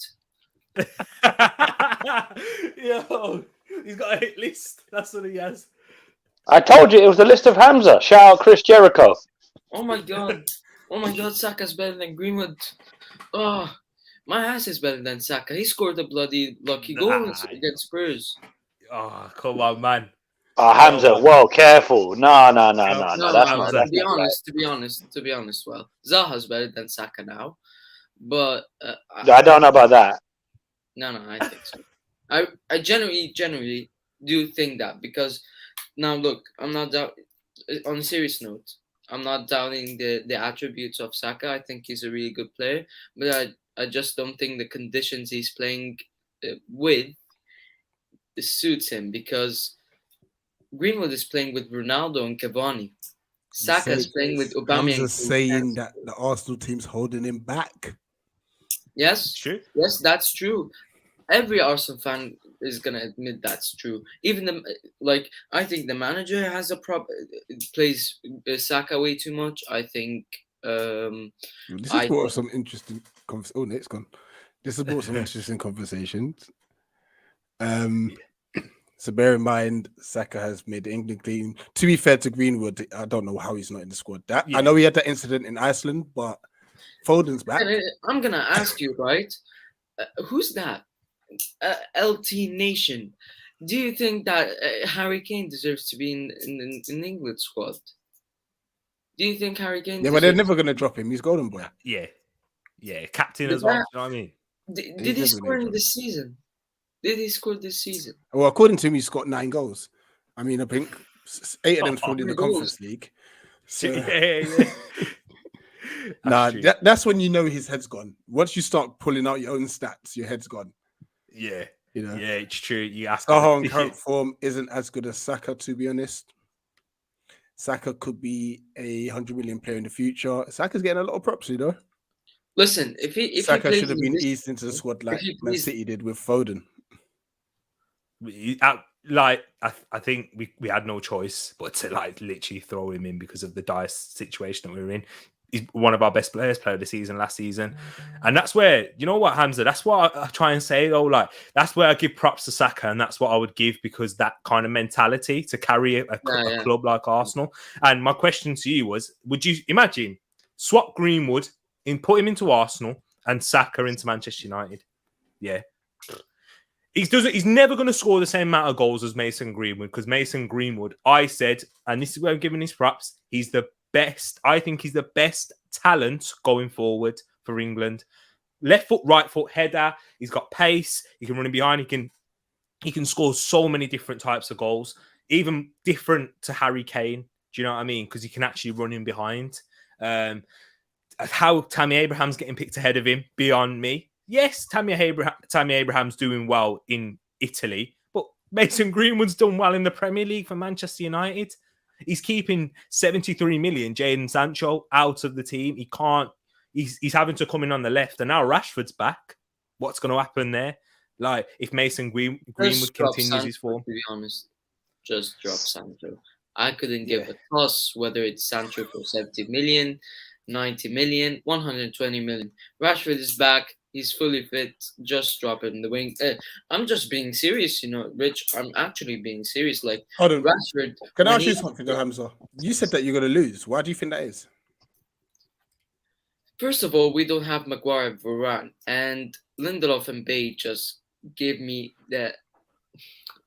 Yo, he's got a hit list. That's what he has. I told you it was the list of Hamza. Shout out Chris Jericho. Oh my God! Saka's better than Greenwood. Oh. My ass is better than Saka. He scored a bloody lucky goal against Spurs. Oh, come on, man. Oh, Hamza, whoa, careful. No. That's not. To be honest, well, Zaha's better than Saka now. But I don't know about that. No, I think so. I genuinely do think that because now look, I'm not on a serious note. I'm not doubting the attributes of Saka. I think he's a really good player, but I just don't think the conditions he's playing with suits him because Greenwood is playing with Ronaldo and Cavani. Saka is playing with Aubameyang. I'm just saying that the Arsenal team's holding him back. Yes, true. Yes, that's true. Every Arsenal fan is gonna admit that's true. Even I think the manager has plays Saka way too much. I think. This has brought some interesting. Nate's gone. This has brought some interesting conversations. So bear in mind, Saka has made the England team. To be fair to Greenwood, I don't know how he's not in the squad. I know he had that incident in Iceland, but Foden's back. I'm gonna ask you, right? Who's that? LT Nation. Do you think that Harry Kane deserves to be in the England squad? Do you think Harry Kane? Yeah, but they're never gonna drop him. He's golden boy. Yeah, captain as well. You know what I mean? Did he score in this season? Did he score this season? Well, according to him, he's got 9 goals. I mean, I think 8 of them scored in the Conference League. So... that's when you know his head's gone. Once you start pulling out your own stats, your head's gone. Yeah, you know. Yeah, it's true. You ask. Saha on current form isn't as good as Saka, to be honest. Saka could be a 100 million player in the future. Saka's getting a lot of props, you know. Listen, if Saka should have been eased into the squad like Man City did with Foden. I think we had no choice but to literally throw him in because of the dire situation that we were in. he's one of our best players, player of the season last season. And that's where, you know what, Hamza, that's what I try and say though, like that's where I give props to Saka, and that's what I would give, because that kind of mentality to carry a club like Arsenal. And my question to you was, would you imagine swap Greenwood and put him into Arsenal and Saka into Manchester United? Yeah. He's never going to score the same amount of goals as Mason Greenwood, because Mason Greenwood, I said, and this is where I'm giving his props, he's the best. I think he's the best talent going forward for England. Left foot, right foot, header. He's got pace. He can run in behind. He can score so many different types of goals, even different to Harry Kane. Do you know what I mean? Because he can actually run in behind. How Tammy Abraham's getting picked ahead of him, beyond me. Yes, Tammy Abraham's doing well in Italy, but Mason Greenwood's done well in the Premier League for Manchester United. He's keeping 73 million Jadon Sancho out of the team. He can't. He's having to come in on the left, and now Rashford's back. What's going to happen there? Like, if Mason Greenwood continues his form, to be honest, just drop Sancho. I couldn't give a toss whether it's Sancho for 70 million, 90 million, 120 million. Rashford is back. He's fully fit. Just drop him in the wing. I'm just being serious, Rich. I'm actually being serious. Like, hold on. Rashford. Can I ask you something, Hamza? You said that you're going to lose. Why do you think that is? First of all, we don't have Maguire, Varane, and Lindelof and Bay just give me that.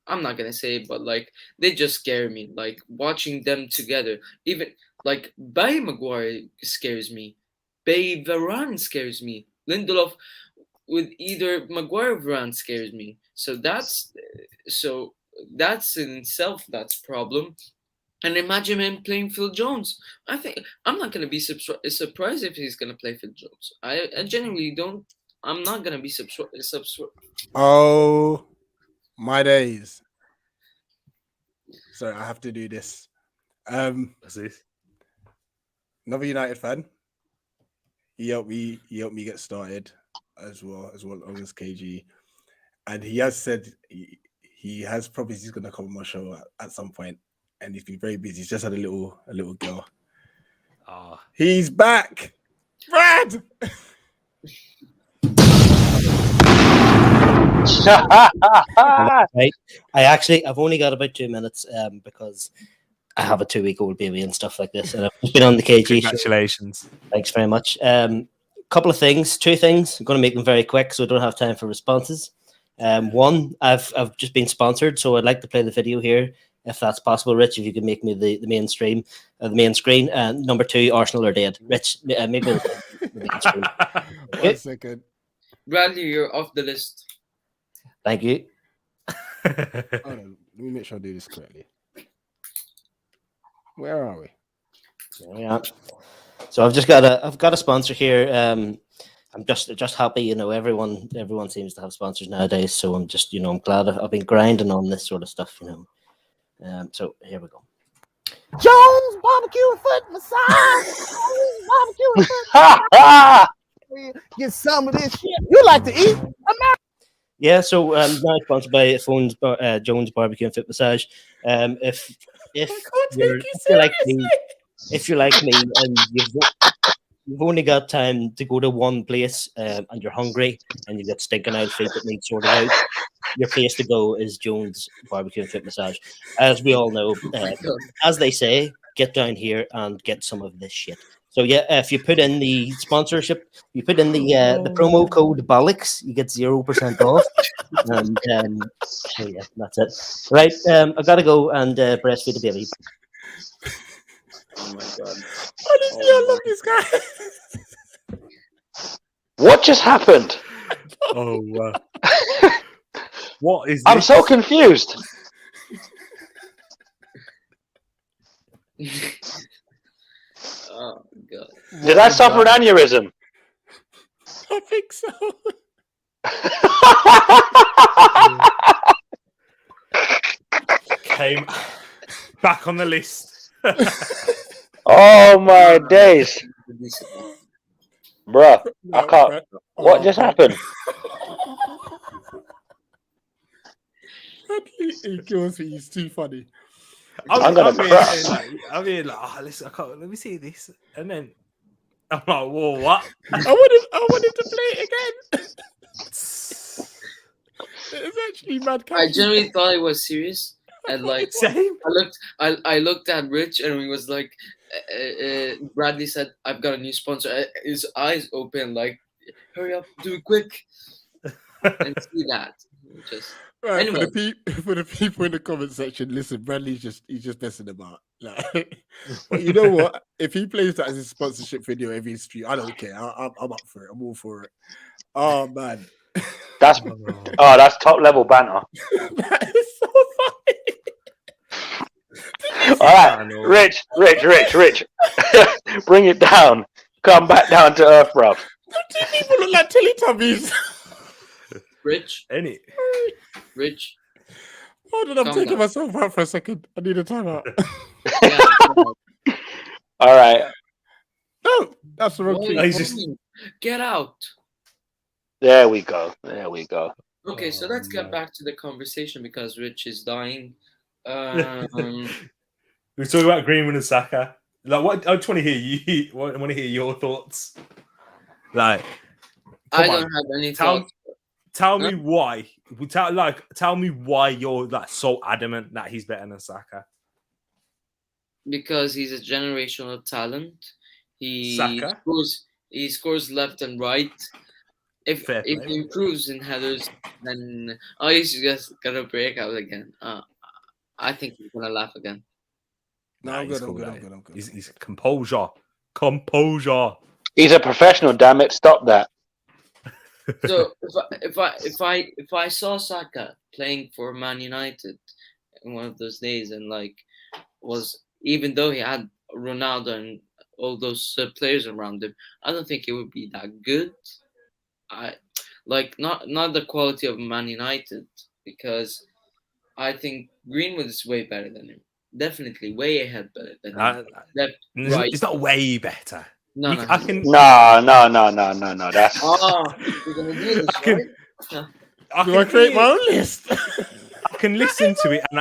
I'm not gonna say it, but like they just scare me. Like watching them together, even like Bay Maguire scares me. Bay Varane scares me. Lindelof with either Maguire or Varane scares me. So that's in itself that's a problem. And imagine him playing Phil Jones. I think I'm not gonna be surprised if he's gonna play Phil Jones. I genuinely don't. I'm not gonna be surprised. Oh, my days. Sorry, I have to do this. what's this? Another United fan. He helped me get started as well as KG, and he has said he has promised he's gonna come on my show at some point, and he's been very busy. He's just had a little girl. He's back, Brad. Right. I've only got about 2 minutes because I have a 2-week-old baby and stuff like this, and I've just been on the KG. Congratulations! Show. Thanks very much. Couple of things, 2 things. I'm going to make them very quick, so I don't have time for responses. One, I've just been sponsored, so I'd like to play the video here, if that's possible. Rich, if you could make me the main stream, the main screen. Number 2, Arsenal are dead. Rich, maybe the main screen. Okay. 1 second. Bradley, you're off the list. Thank you. Hold on, let me make sure I do this correctly. Where are we? Yeah. So I've got a sponsor here. I'm just happy, everyone seems to have sponsors nowadays. So I'm just, I'm glad I've been grinding on this sort of stuff, So here we go. Jones Barbecue and Foot Massage. Barbecue and Foot. Get some of this shit. You like to eat? Yeah, so now sponsored by Jones Barbecue and Foot Massage. If you're like me and you've only got time to go to one place and you're hungry and you've got stinking out feet that need sorted out, your place to go is Jones Barbecue and Foot Massage. As we all know, as they say, get down here and get some of this shit. So yeah, if you put in the sponsorship, you put in the promo code Bollocks, you get 0% off. And so yeah, that's it. Right, I gotta go and breastfeed the baby. Oh my god! Honestly, I love this guy. What just happened? Oh, what is this? I'm so confused. Oh god! Did I suffer an aneurysm? I think so. Came back on the list. Oh my days, bruh! I can't. What just happened? He kills me. He's too funny. I'm gonna cry. Listen, I can't. Let me see this, and then I'm like, whoa, what? I want him to play it again. It's actually mad. I genuinely thought it was serious, and like Same. I looked at Rich, and he was like, Bradley said, "I've got a new sponsor." His eyes open, like, "Hurry up, do it quick," and see that. Just Right, anyway. for the people in the comment section, listen, Bradley's he's just messing about. Like, but you know what? If he plays that as his sponsorship video every stream, I don't care. I'm up for it. I'm all for it. Oh man, That's top level banter. that is so funny. All right, Rich. Bring it down. Come back down to earth, bro. Two people look like Teletubbies. Rich. Hold on, I'm taking myself out for a second. I need a timeout. All right. No, that's the wrong thing. Get out. There we go. Okay, so let's get back to the conversation because Rich is dying. We're talking about Greenwood and Saka. Like, what? I just want to hear you. I want to hear your thoughts. Like, I don't have any thoughts. Tell me why. Tell me why you're like so adamant that he's better than Saka. Because he's a generational talent. He Saka? scores left and right. If he improves in headers, then he's just gonna break out again. I think he's gonna laugh again. No, I'm good. He's composure. He's a professional. Damn it! Stop that. So if I saw Saka playing for Man United in one of those days, and like even though he had Ronaldo and all those players around him, I don't think it would be that good. Not the quality of Man United, because I think Greenwood is way better than him. Definitely way ahead better than him. It's not way better. No. No. That's we're gonna do this, I create my own list? I can listen to it and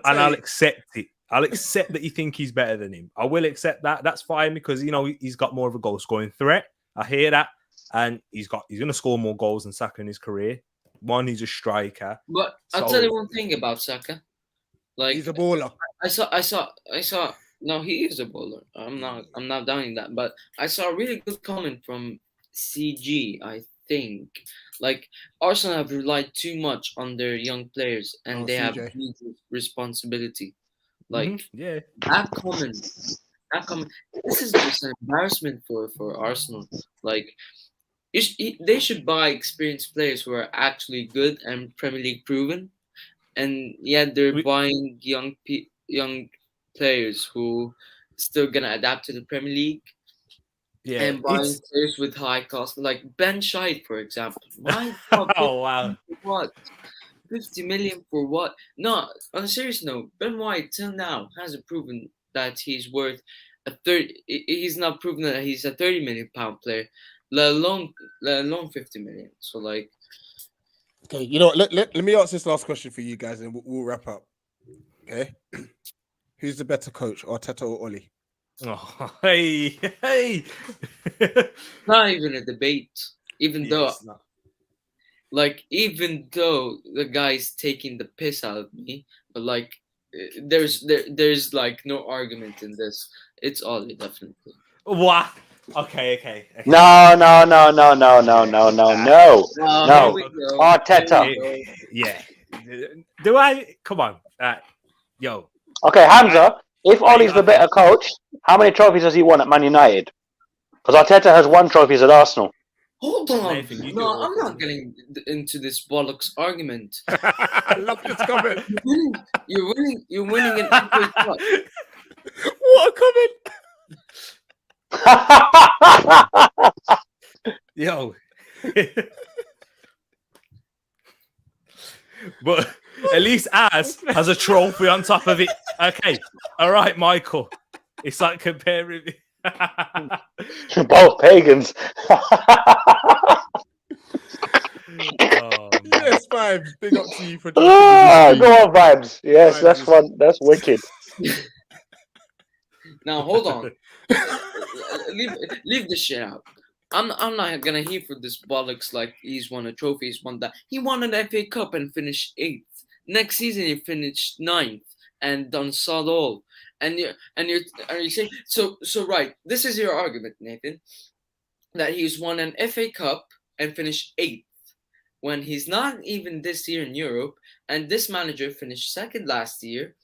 I'll accept it. I'll accept that you think he's better than him. I will accept that. That's fine because he's got more of a goal scoring threat. I hear that, and he's going to score more goals than Saka in his career. One, he's a striker. But I'll tell you one thing about Saka. Like, he's a baller. I saw. No, he is a baller. I'm not doubting that. But I saw a really good comment from CG. I think like Arsenal have relied too much on their young players, and they have huge responsibility. Like that comment. This is just an embarrassment for Arsenal. Like they should buy experienced players who are actually good and Premier League proven, and yet they're buying young players who still gonna adapt to the Premier League. Yeah, and buying players with high cost, like Ben Scheid, for example. Why? Oh wow! What? 50 million for what? No, on a serious note, Ben White till now hasn't proven that he's worth a 30. He's not proven that he's a 30 million pound player, let alone 50 million. So like, okay, you know, let me ask this last question for you guys, and we'll wrap up. Okay, who's the better coach, Arteta or Oli? Oh, hey! Not even a debate. Even though the guy's taking the piss out of me, but like, there's like no argument in this. It's Oli, definitely. What? Okay. No. Arteta. Yeah. Do I? Come on. Yo. Okay, Hamza. If Ollie's the better coach, how many trophies has he won at Man United? Because Arteta has 1 trophy at Arsenal. Hold on. Nathan, no, I'm not getting into this bollocks argument. I love this comment. You're winning an equal cup. What a comment. Yo. But at least Az has a trophy on top of it. Okay. All right, Michael. It's like comparing both pagans. Yes, Vibes. Big up to you for go on, Vibes. Yes, Vibes. That's fun. That's wicked. Now hold on. leave this shit out. I'm not gonna hear for this bollocks like he's won a trophy, he's won that. He won an FA Cup and finished 8th. Next season he finished 9th and done sod all. And you're saying so right. This is your argument, Nathan, that he's won an FA Cup and finished 8th when he's not even this year in Europe. And this manager finished 2nd last year,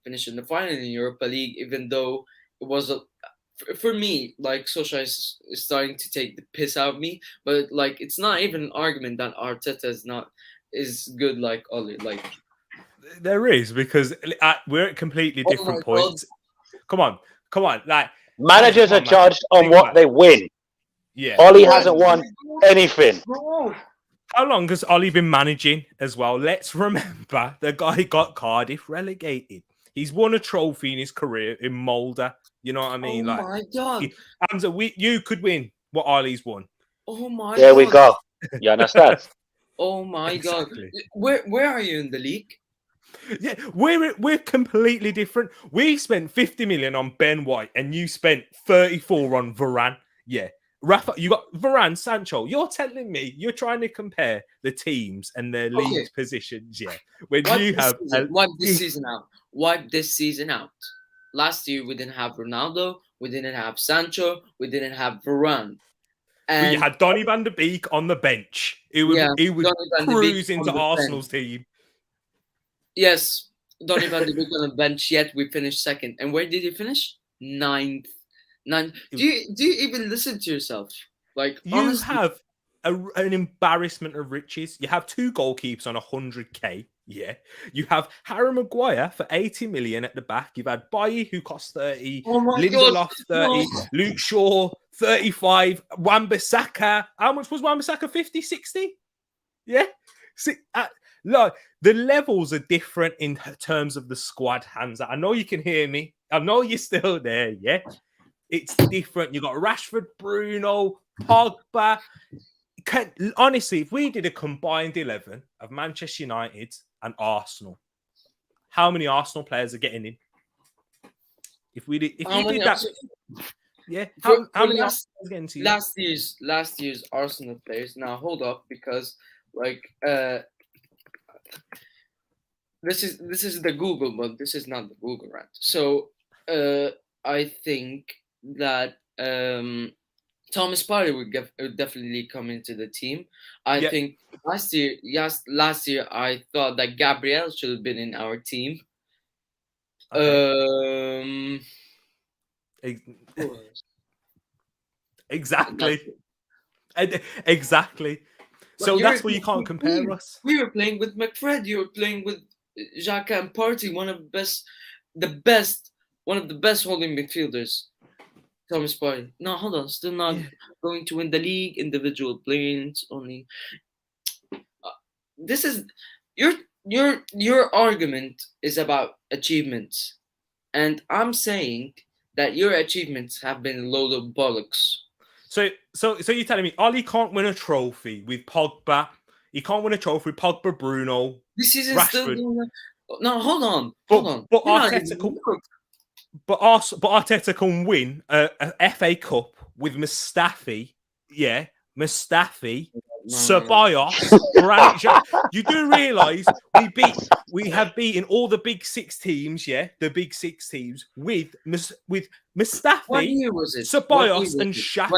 finished in the final in the Europa League, even though it was for me, like, Solskjaer is starting to take the piss out of me, but like it's not even an argument that Arteta is good like Oli. Like there is, because we're at completely different points. Come on, like managers are judged on what they win. Yeah, Oli hasn't won anything. How long has Oli been managing as well? Let's remember the guy got Cardiff relegated. He's won a trophy in his career in Mulder. You know what I mean? Oh my God. Hamza, you could win what Ollie's won. Oh my God. There we go. You understand? Oh my Exactly. God. Where are you in the league? Yeah, we're completely different. We spent 50 million on Ben White and you spent 34 on Varane. Yeah. Rafa, you got Varane, Sancho. You're telling me you're trying to compare the teams and their league positions, yeah. When you have wipe this season out. Wipe this season out. Last year we didn't have Ronaldo, we didn't have Sancho, we didn't have Varane. And you had Donny van de Beek on the bench. He would cruise into Arsenal's team. Yes, Donny van de Beek on the bench, yet we finished 2nd. And where did he finish? 9th. Do you even listen to yourself? Like, you honestly, have an embarrassment of riches. You have 2 goalkeepers on 100k. Yeah, you have Harry Maguire for 80 million at the back. You've had Bailly, who cost 30, Lindelof 30, Luke Shaw 35, Wan-Bissaka. How much was Wan-Bissaka? 50, 60? Yeah. See, look, the levels are different in terms of the squad, Hamza. I know you can hear me. I know you're still there. Yeah, it's different. You got Rashford, Bruno, Pogba. Honestly, if we did a combined 11 of Manchester United and Arsenal, how many Arsenal players are getting in? If you did that, yeah. How many Arsenal players getting to you? Last year's Arsenal players. Now hold up, because like this is the Google, but this is not the Google rant. So I think that Thomas Partey would definitely come into the team. I think last year I thought that Gabriel should have been in our team. Okay. Exactly. So that's where you can't compare us. We were playing with McFred. You were playing with Xhaka and Partey, one of the best holding midfielders. Thomas Partey. No, hold on. Still not going to win the league. Individual players only. This is your argument is about achievements, and I'm saying that your achievements have been a load of bollocks. So you're telling me Oli can't win a trophy with Pogba? He can't win a trophy with Pogba, Bruno, this season still. No, hold on. But Arteta can win a FA Cup with Mustafi. Yeah, Mustafi, Ceballos. You do realise we have beaten all the big 6 teams. Yeah, the big 6 teams with Mustafi. What year was it? Ceballos and Xhaka.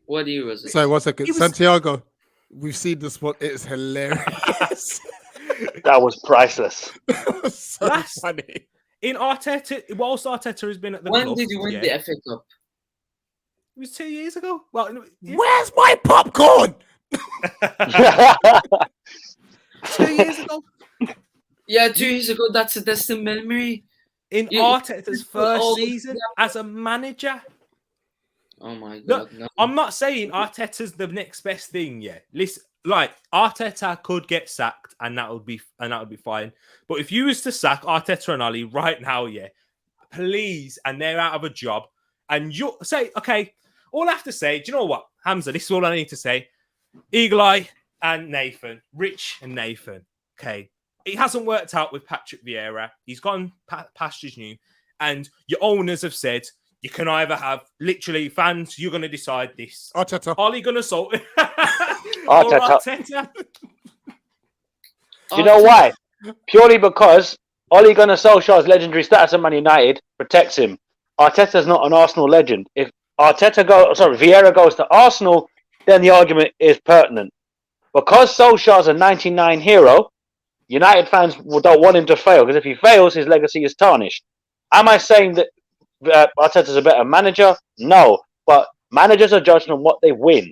What year was it? Sorry, 1 second. Santiago, we've seen this one. It's hilarious. That was priceless. So funny. In Arteta, whilst Arteta has been at the when club, did you win the FA Cup? It was 2 years ago. Well, where's my popcorn? 2 years ago. Yeah, 2 years ago. That's a distant memory. In Arteta's first season as a manager. Oh my God! Look, no. I'm not saying Arteta's the next best thing yet. Listen, like Arteta could get sacked, and that would be fine. But if you was to sack Arteta and Oli right now, please, and they're out of a job, and you say, okay, all I have to say, do you know what, Hamza? This is all I need to say. Eagle Eye and Nathan, Rich and Nathan. Okay, it hasn't worked out with Patrick Vieira. He's gone past his new, and your owners have said You can either have literally fans. You're going to decide this. Arteta. Ole Gunnar Solskjaer. Arteta. Arteta. You know why? Purely because Ole Gunnar Solskjaer's legendary status at Man United protects him. Arteta's not an Arsenal legend. If Vieira goes to Arsenal, then the argument is pertinent. Because Solskjaer's a 99 hero, United fans don't want him to fail, because if he fails, his legacy is tarnished. Am I saying that Arteta's a better manager? No, but managers are judged on what they win.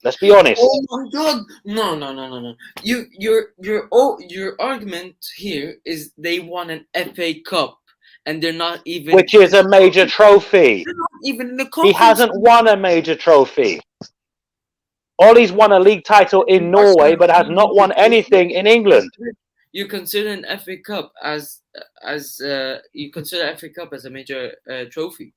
Let's be honest. Oh my God! No. Your argument here is they won an FA Cup, and they're not even. Which is a major trophy. They're not even in the He conference. hasn't won a major trophy. Ollie's won a league title in Norway, but has not won anything in England. You consider an FA Cup as you consider FA Cup as a major trophy.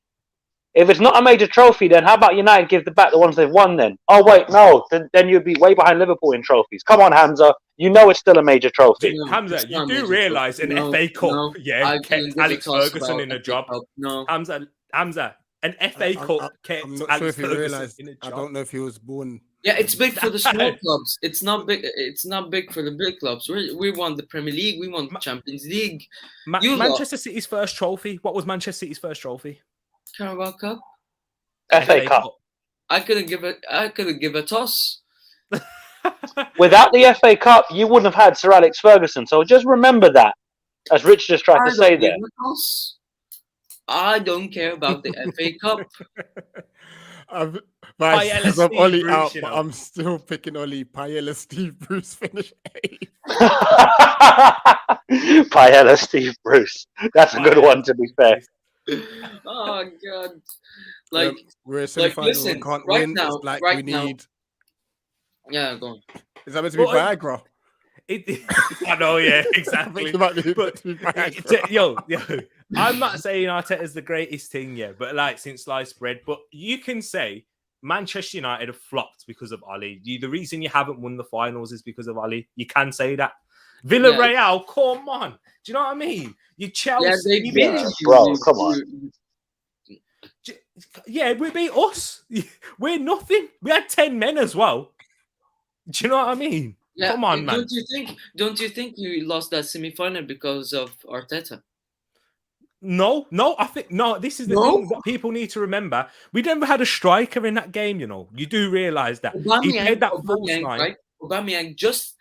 If it's not a major trophy, then how about United give back the ones they've won then? Oh, wait, no. Then you'd be way behind Liverpool in trophies. Come on, Hamza. You know it's still a major trophy. No, Hamza, it's you not a do major realise trophy. an No, FA Cup, no, yeah, I kept couldn't give a Alex toss Ferguson about in a FA job. Cup. No. Hamza, an FA Cup kept I'm not sure Alex if you Ferguson realised. in a I job. don't know if he was born. Yeah, it's big for the small clubs. It's not big. It's not big for the big clubs. We won the Premier League. We won the Champions League. Manchester City's first trophy. What was Manchester City's first trophy? Carabao Cup. FA Cup. I couldn't give a toss. Without the FA Cup, you wouldn't have had Sir Alex Ferguson. So just remember that, as Rich just tried to say there. I don't care about the FA Cup. I'm Steve Ollie Bruce, out, you but know. I'm still picking Ollie. Paella, Steve Bruce finish 8th. Paella, Steve Bruce. That's a good one, to be fair. Oh God! Like we're a semi-final. listen, We can't right win. now- It's like right we now- need. Yeah, go on. Is that meant to be Well, Viagra? I know, yeah, I exactly. think it might be But meant to be Viagra. yo, I'm not saying Arteta's the greatest thing, yeah, but like since sliced bread. But you can say Manchester United have flopped because of Ole. The reason you haven't won the finals is because of Ole. You can say that. Villarreal, come on. Do you know what I mean? You Chelsea, Yeah, they you beat beat- you. Bro, come on. Yeah, we beat us. We're nothing. We had 10 men as well. Do you know what I mean? Yeah, Come on, man. Don't you think you lost that semi-final because of Arteta? No, I think no. This is the thing that people need to remember. We never had a striker in that game. You know, you do realize that he played that false Aubameyang, nine. right? Aubameyang just.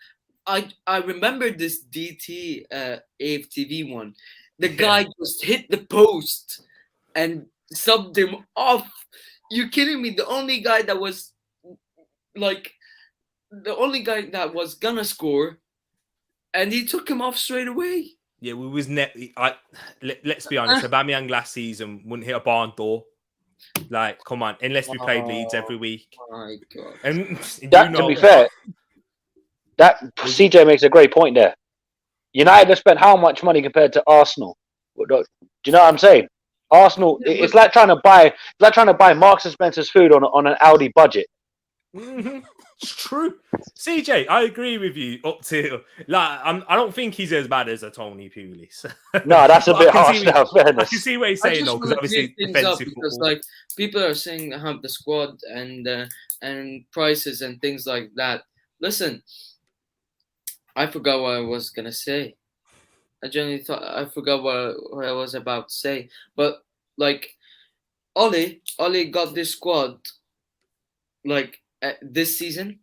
I remember this DT AFTV one. The guy just hit the post and subbed him off. You kidding me? The only guy that was gonna score, and he took him off straight away. Yeah, we was let's be honest. Aubameyang last season wouldn't hit a barn door. Like, come on, unless we played Leeds every week. My God. And To be fair, that CJ makes a great point there. United have spent how much money compared to Arsenal? Do you know what I'm saying? Arsenal, it's like trying to buy Marks and Spencer's food on an Audi budget. Mm-hmm. It's true. CJ, I agree with you. Up to I don't think he's as bad as a Tony Pulis. No, that's a bit harsh now. I Fairness. can see what he's I saying just though, because wanna obviously clear things up defensive because football. like people are saying have the squad and prices and things like that. Listen, I forgot what I was gonna say. I genuinely thought I forgot what I was about to say. But like Ole got this squad like this season.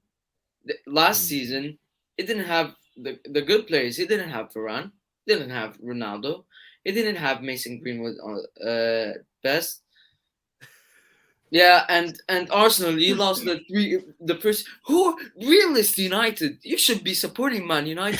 Last season, it didn't have the good players. He didn't have Varane. Didn't have Ronaldo. He didn't have Mason Greenwood best. Yeah, and Arsenal, you lost the first. Who realist United? You should be supporting Man United.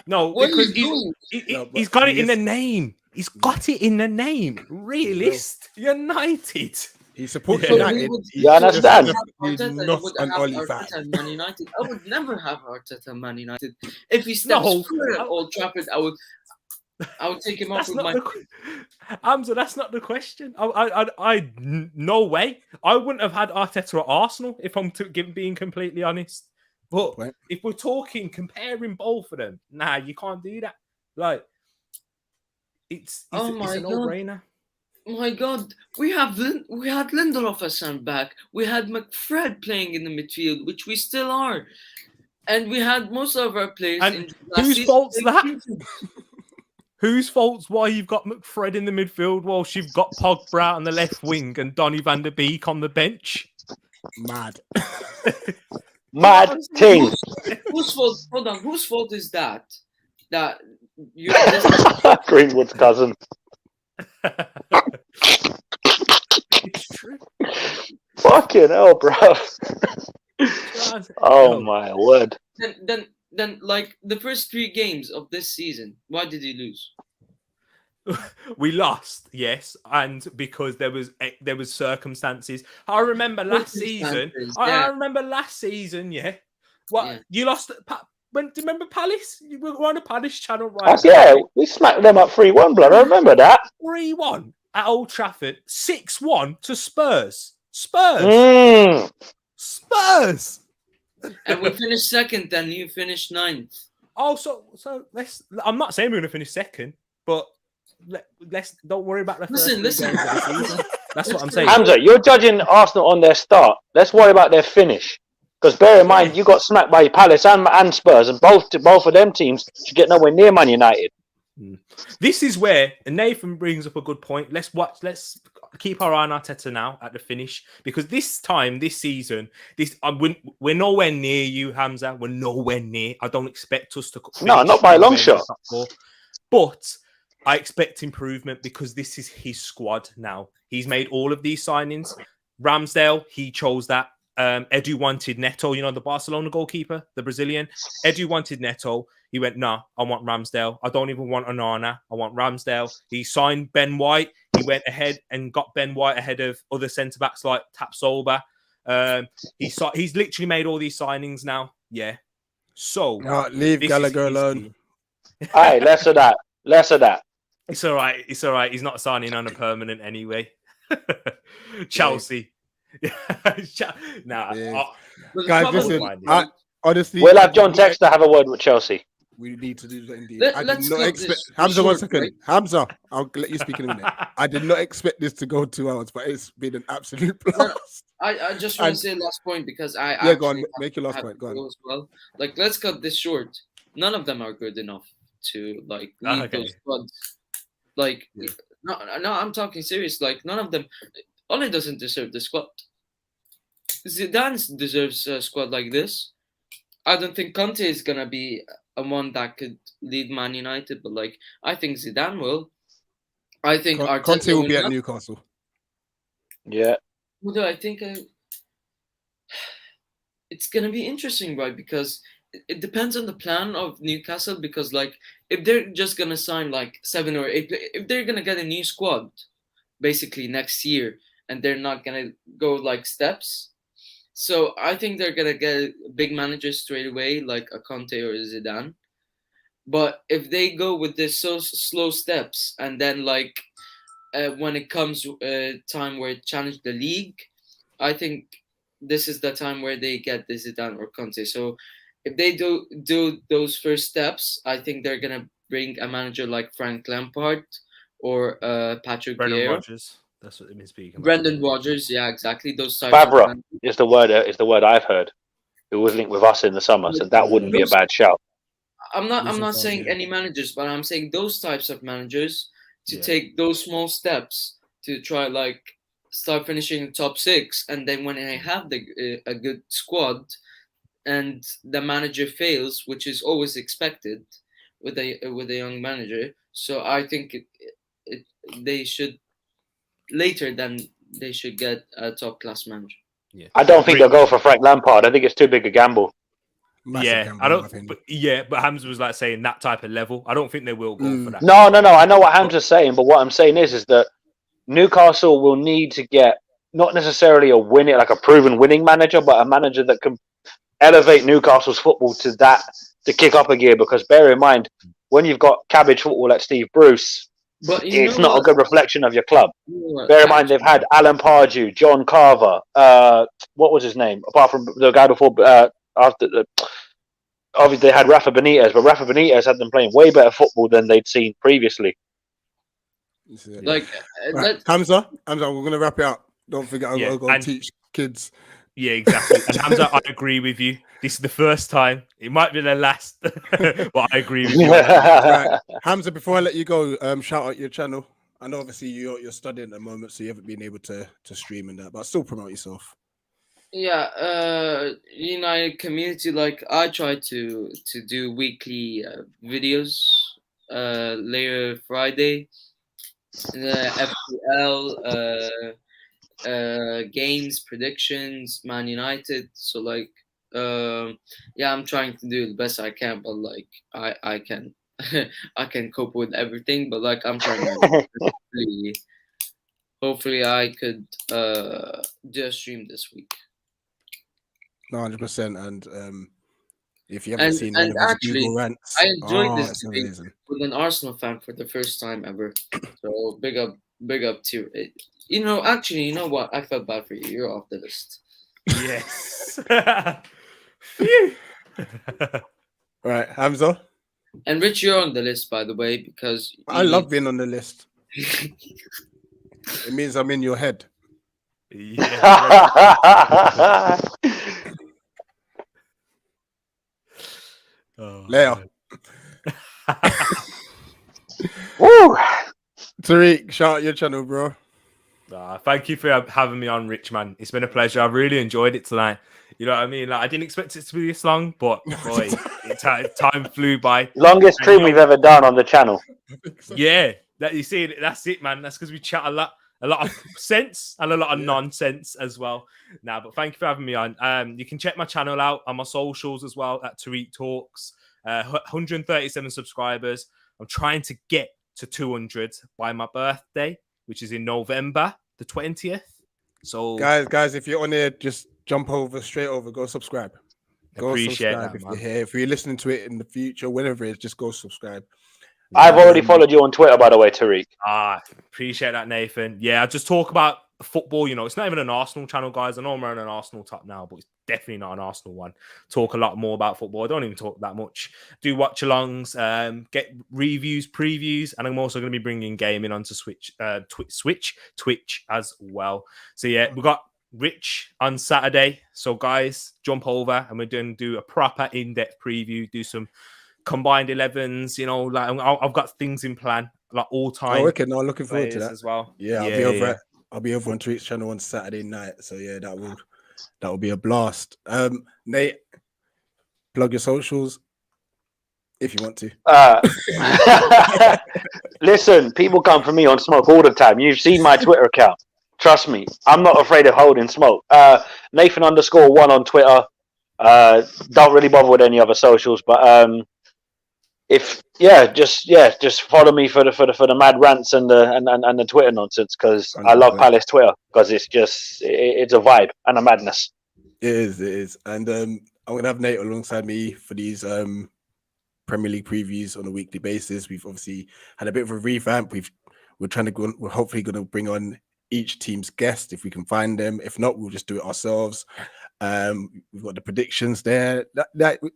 No, What are because you doing? he's got it in the name. He's got it in the name. Realist United. He supports Yeah. United. You understand? He's not an Ollie fan. Arteta and Man United. I would never have Arteta and Man United. If he steps foot at Old Trafford, I would take him off That's with not my. Hamza, that's not the question. I no way. I wouldn't have had Arteta at Arsenal if I'm being completely honest. But Right. if we're talking comparing both of them, nah, you can't do that. Like, it's Oh a my God. no-brainer. my God, we had Lindelof as centre back. We had McFred playing in the midfield, which we still are, and we had most of our players. And whose fault's that? Whose fault's why you've got McFred in the midfield whilst you've got Pogba on the left wing and Donny van der Beek on the bench? Mad. Mad thing. Whose fault? Hold on. Whose fault is that? That you. Greenwood's cousin. It's true. Fucking hell, bro. Oh my word. Then, like the first 3 games of this season, why did you lose? We lost, yes, and because there was circumstances. I remember last season. I remember last season. Yeah, what you lost? Do you remember Palace? You were on a Palace channel, right? Yeah, we smacked them up 3-1, blood. I remember that. 3-1 at Old Trafford, 6-1 to Spurs. Spurs. And we finished second, then you finished 9th. Oh, so let's. I'm not saying we're going to finish second, but let's don't worry about the first. Listen. Games of the season. That's what I'm saying. Hamza, you're judging Arsenal on their start. Let's worry about their finish. Because bear in mind, you got smacked by Palace and Spurs, and both of them teams should get nowhere near Man United. This is where Nathan brings up a good point. Let's keep our eye on Arteta now at the finish, because this season, we're nowhere near you, Hamza. We're nowhere near. I don't expect us to. No, not by a long shot. But I expect improvement because this is his squad now. He's made all of these signings. Ramsdale, he chose that. Edu wanted Neto, the Barcelona goalkeeper, the Brazilian. Edu wanted Neto. He went, nah, I want Ramsdale. I don't even want Onana. I want Ramsdale. He signed Ben White. He went ahead and got Ben White ahead of other centre-backs like Tapsoba. He's literally made all these signings now. Yeah. So... leave Gallagher alone. Hey, less of that. It's all right. He's not signing on a permanent anyway. Chelsea. Guys, listen. Honestly, we'll have John Textor have a word with Chelsea. We need to do that indeed. I did not expect Hamza. 1 second, right? Hamza, I'll let you speak in a minute. I did not expect this to go 2 hours, but it's been an absolute blast. I just want to say last point because go on, make your last point. Go on. As well. Like, let's cut this short. None of them are good enough to lead those squads. Like, no, I'm talking serious. Like, none of them. Ole doesn't deserve the squad. Zidane deserves a squad like this. I don't think Conte is gonna be a one that could lead Man United, but I think Zidane will. I think Conte will be at Newcastle. Yeah. Well, I think it's gonna be interesting, right? Because it depends on the plan of Newcastle. Because if they're just gonna sign 7 or 8, if they're gonna get a new squad, basically next year, and they're not gonna go steps. So I think they're gonna get big managers straight away, like a Conte or a Zidane. But if they go with this so slow steps, and then when it comes time where it challenge the league, I think this is the time where they get the Zidane or Conte. So if they do those first steps, I think they're gonna bring a manager like Frank Lampard or Patrick Vieira. That's what they've been speaking about. Brendan Rodgers, yeah, exactly. Those types. Fabra is the word I've heard. Who was linked with us in the summer, so that wouldn't be a bad shout. I'm not saying any managers, but I'm saying those types of managers to take those small steps to try start finishing top 6, and then when I have a good squad, and the manager fails, which is always expected with a young manager. So I think they should. Later than they should get a top class manager. Yeah, I don't think they'll go for Frank Lampard. I think it's too big a gamble. But Hamza was saying that type of level. I don't think they will go for that. No. I know what Hamza's saying, but what I'm saying is that Newcastle will need to get not necessarily a proven winning manager, but a manager that can elevate Newcastle's football to kick up a gear. Because bear in mind, when you've got cabbage football like Steve Bruce, but it's not a good reflection of your club. Bear in mind, they've had Alan Pardew, John Carver, what was his name? Apart from the guy before, obviously they had Rafa Benitez, but Rafa Benitez had them playing way better football than they'd seen previously. This is it. Like, Right. Hamza, we're gonna wrap it up. Don't forget, I'm gonna go and teach kids. Yeah, exactly. And Hamza, I agree with you. This is the first time. It might be the last, but I agree with you. Right. Hamza, before I let you go, shout out your channel. I know obviously you're studying at the moment, so you haven't been able to stream and that, but still promote yourself. Yeah, United Community, like I try to do weekly videos. Later Friday, FPL, games, predictions, Man United. So like, yeah, I'm trying to do the best I can, but like I can I can cope with everything, but like I'm trying to hopefully I could do a stream this week. 100%. And if you haven't seen one of his actually, Google rants, I enjoyed this debate amazing. with an Arsenal fan for the first time ever. So big up to it. You know what? I felt bad for you. You're off the list. Yes. Right, Hamza. And Rich, you're on the list, by the way, because I love being on the list. It means I'm in your head. Yeah. Leo. Woo! Tariq, shout out your channel, bro. Thank you for having me on, Rich, man. It's been a pleasure. I've really enjoyed it tonight. You know what I mean? Like, I didn't expect it to be this long, but boy, time flew by. Longest stream we've ever done on the channel. Yeah, you see, that's it, man. That's because we chat a lot of sense and a lot of nonsense as well. But thank you for having me on. You can check my channel out on my socials as well at Tariq Talks. 137 subscribers. I'm trying to get to 200 by my birthday, which is in November the 20th. So guys, if you're on here, just jump straight over, go subscribe. Appreciate subscribe that, if man. you're here. If you're listening to it in the future, whenever it is, just go subscribe. I've already followed you on Twitter, by the way, Tariq. Appreciate that, Nathan. Yeah, I just talk about football. You know, it's not even an Arsenal channel, guys. I know I'm on an Arsenal top now, but it's definitely not an Arsenal one. Talk a lot more about football. I don't even talk that much. Do watch-alongs, get reviews, previews, and I'm also going to be bringing gaming onto Twitch as well. So yeah, we got Rich on Saturday. So guys, jump over and we're going to do a proper in-depth preview. Do some combined 11s. You know, like I've got things in plan, like all time. Oh, okay. No, looking forward to that as well. Yeah, I'll be over on Tariq's channel on Saturday night. So yeah, that will be a blast. Nate, plug your socials if you want to. Listen, people come for me on smoke all the time. You've seen my Twitter account. Trust me, I'm not afraid of holding smoke. Nathan_1 on Twitter. Don't really bother with any other socials, but just follow me for the mad rants and the Twitter nonsense, because I love Palace Twitter, because it's a vibe and a madness. It is, and I'm gonna have Nate alongside me for these Premier League previews on a weekly basis. We've obviously had a bit of a revamp. We're hopefully going to bring on each team's guest if we can find them. If not, we'll just do it ourselves. We've got the predictions there.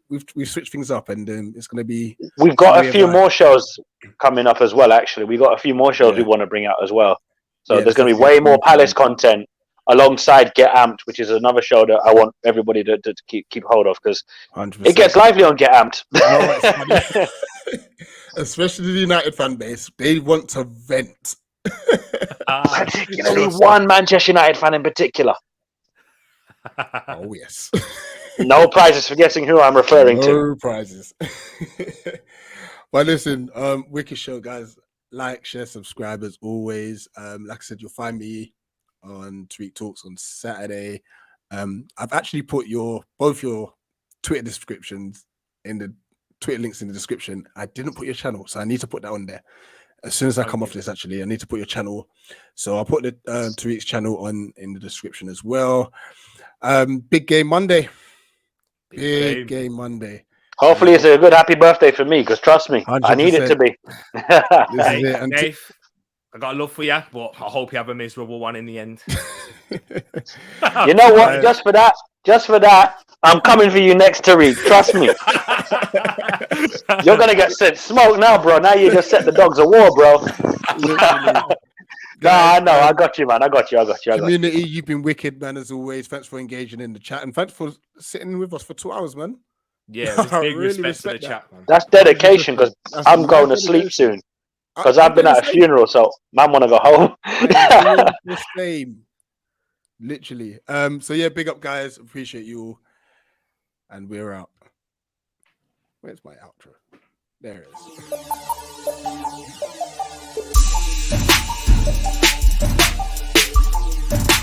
We've switched things up, and it's going to be. We've got a few more shows coming up as well. Actually, we got a few more shows we want to bring out as well. So there's going to be way more Palace content alongside Get Amped, which is another show that I want everybody to keep hold of, because it gets lively on Get Amped. Especially the United fan base, they want to vent. Particularly one Manchester United fan in particular. Oh yes. No prizes for guessing who I'm referring to. No prizes. But listen, wicked show, guys. Like, share, subscribe as always. Like I said, you'll find me on Tariq Talks on Saturday. I've actually put both your Twitter descriptions in the Twitter links in the description. I didn't put your channel, so I need to put that on there. As soon as I come off this, actually, I need to put your channel. So I'll put the Tariq's channel in the description as well. Big game Monday. Big game Monday. Hopefully it's a good happy birthday for me, because trust me, 100%. I need it to be. Dave, I got love for you, but I hope you have a miserable one in the end. You know what? Just for that, I'm coming for you next, Tariq. Trust me. You're gonna get sent smoke now, bro. Now you just set the dogs of war, bro. Nah, I know. I got you, man. I got you. Community, you've been wicked, man, as always. Thanks for engaging in the chat and thanks for sitting with us for 2 hours, man. Yeah, it's big Really respect for the respect that. chat, man. That's dedication because I'm going to sleep soon. Because I've been at a funeral, so man want to go home. The same. Literally. So yeah, big up, guys. Appreciate you all. And we're out. Where's my outro? There it is.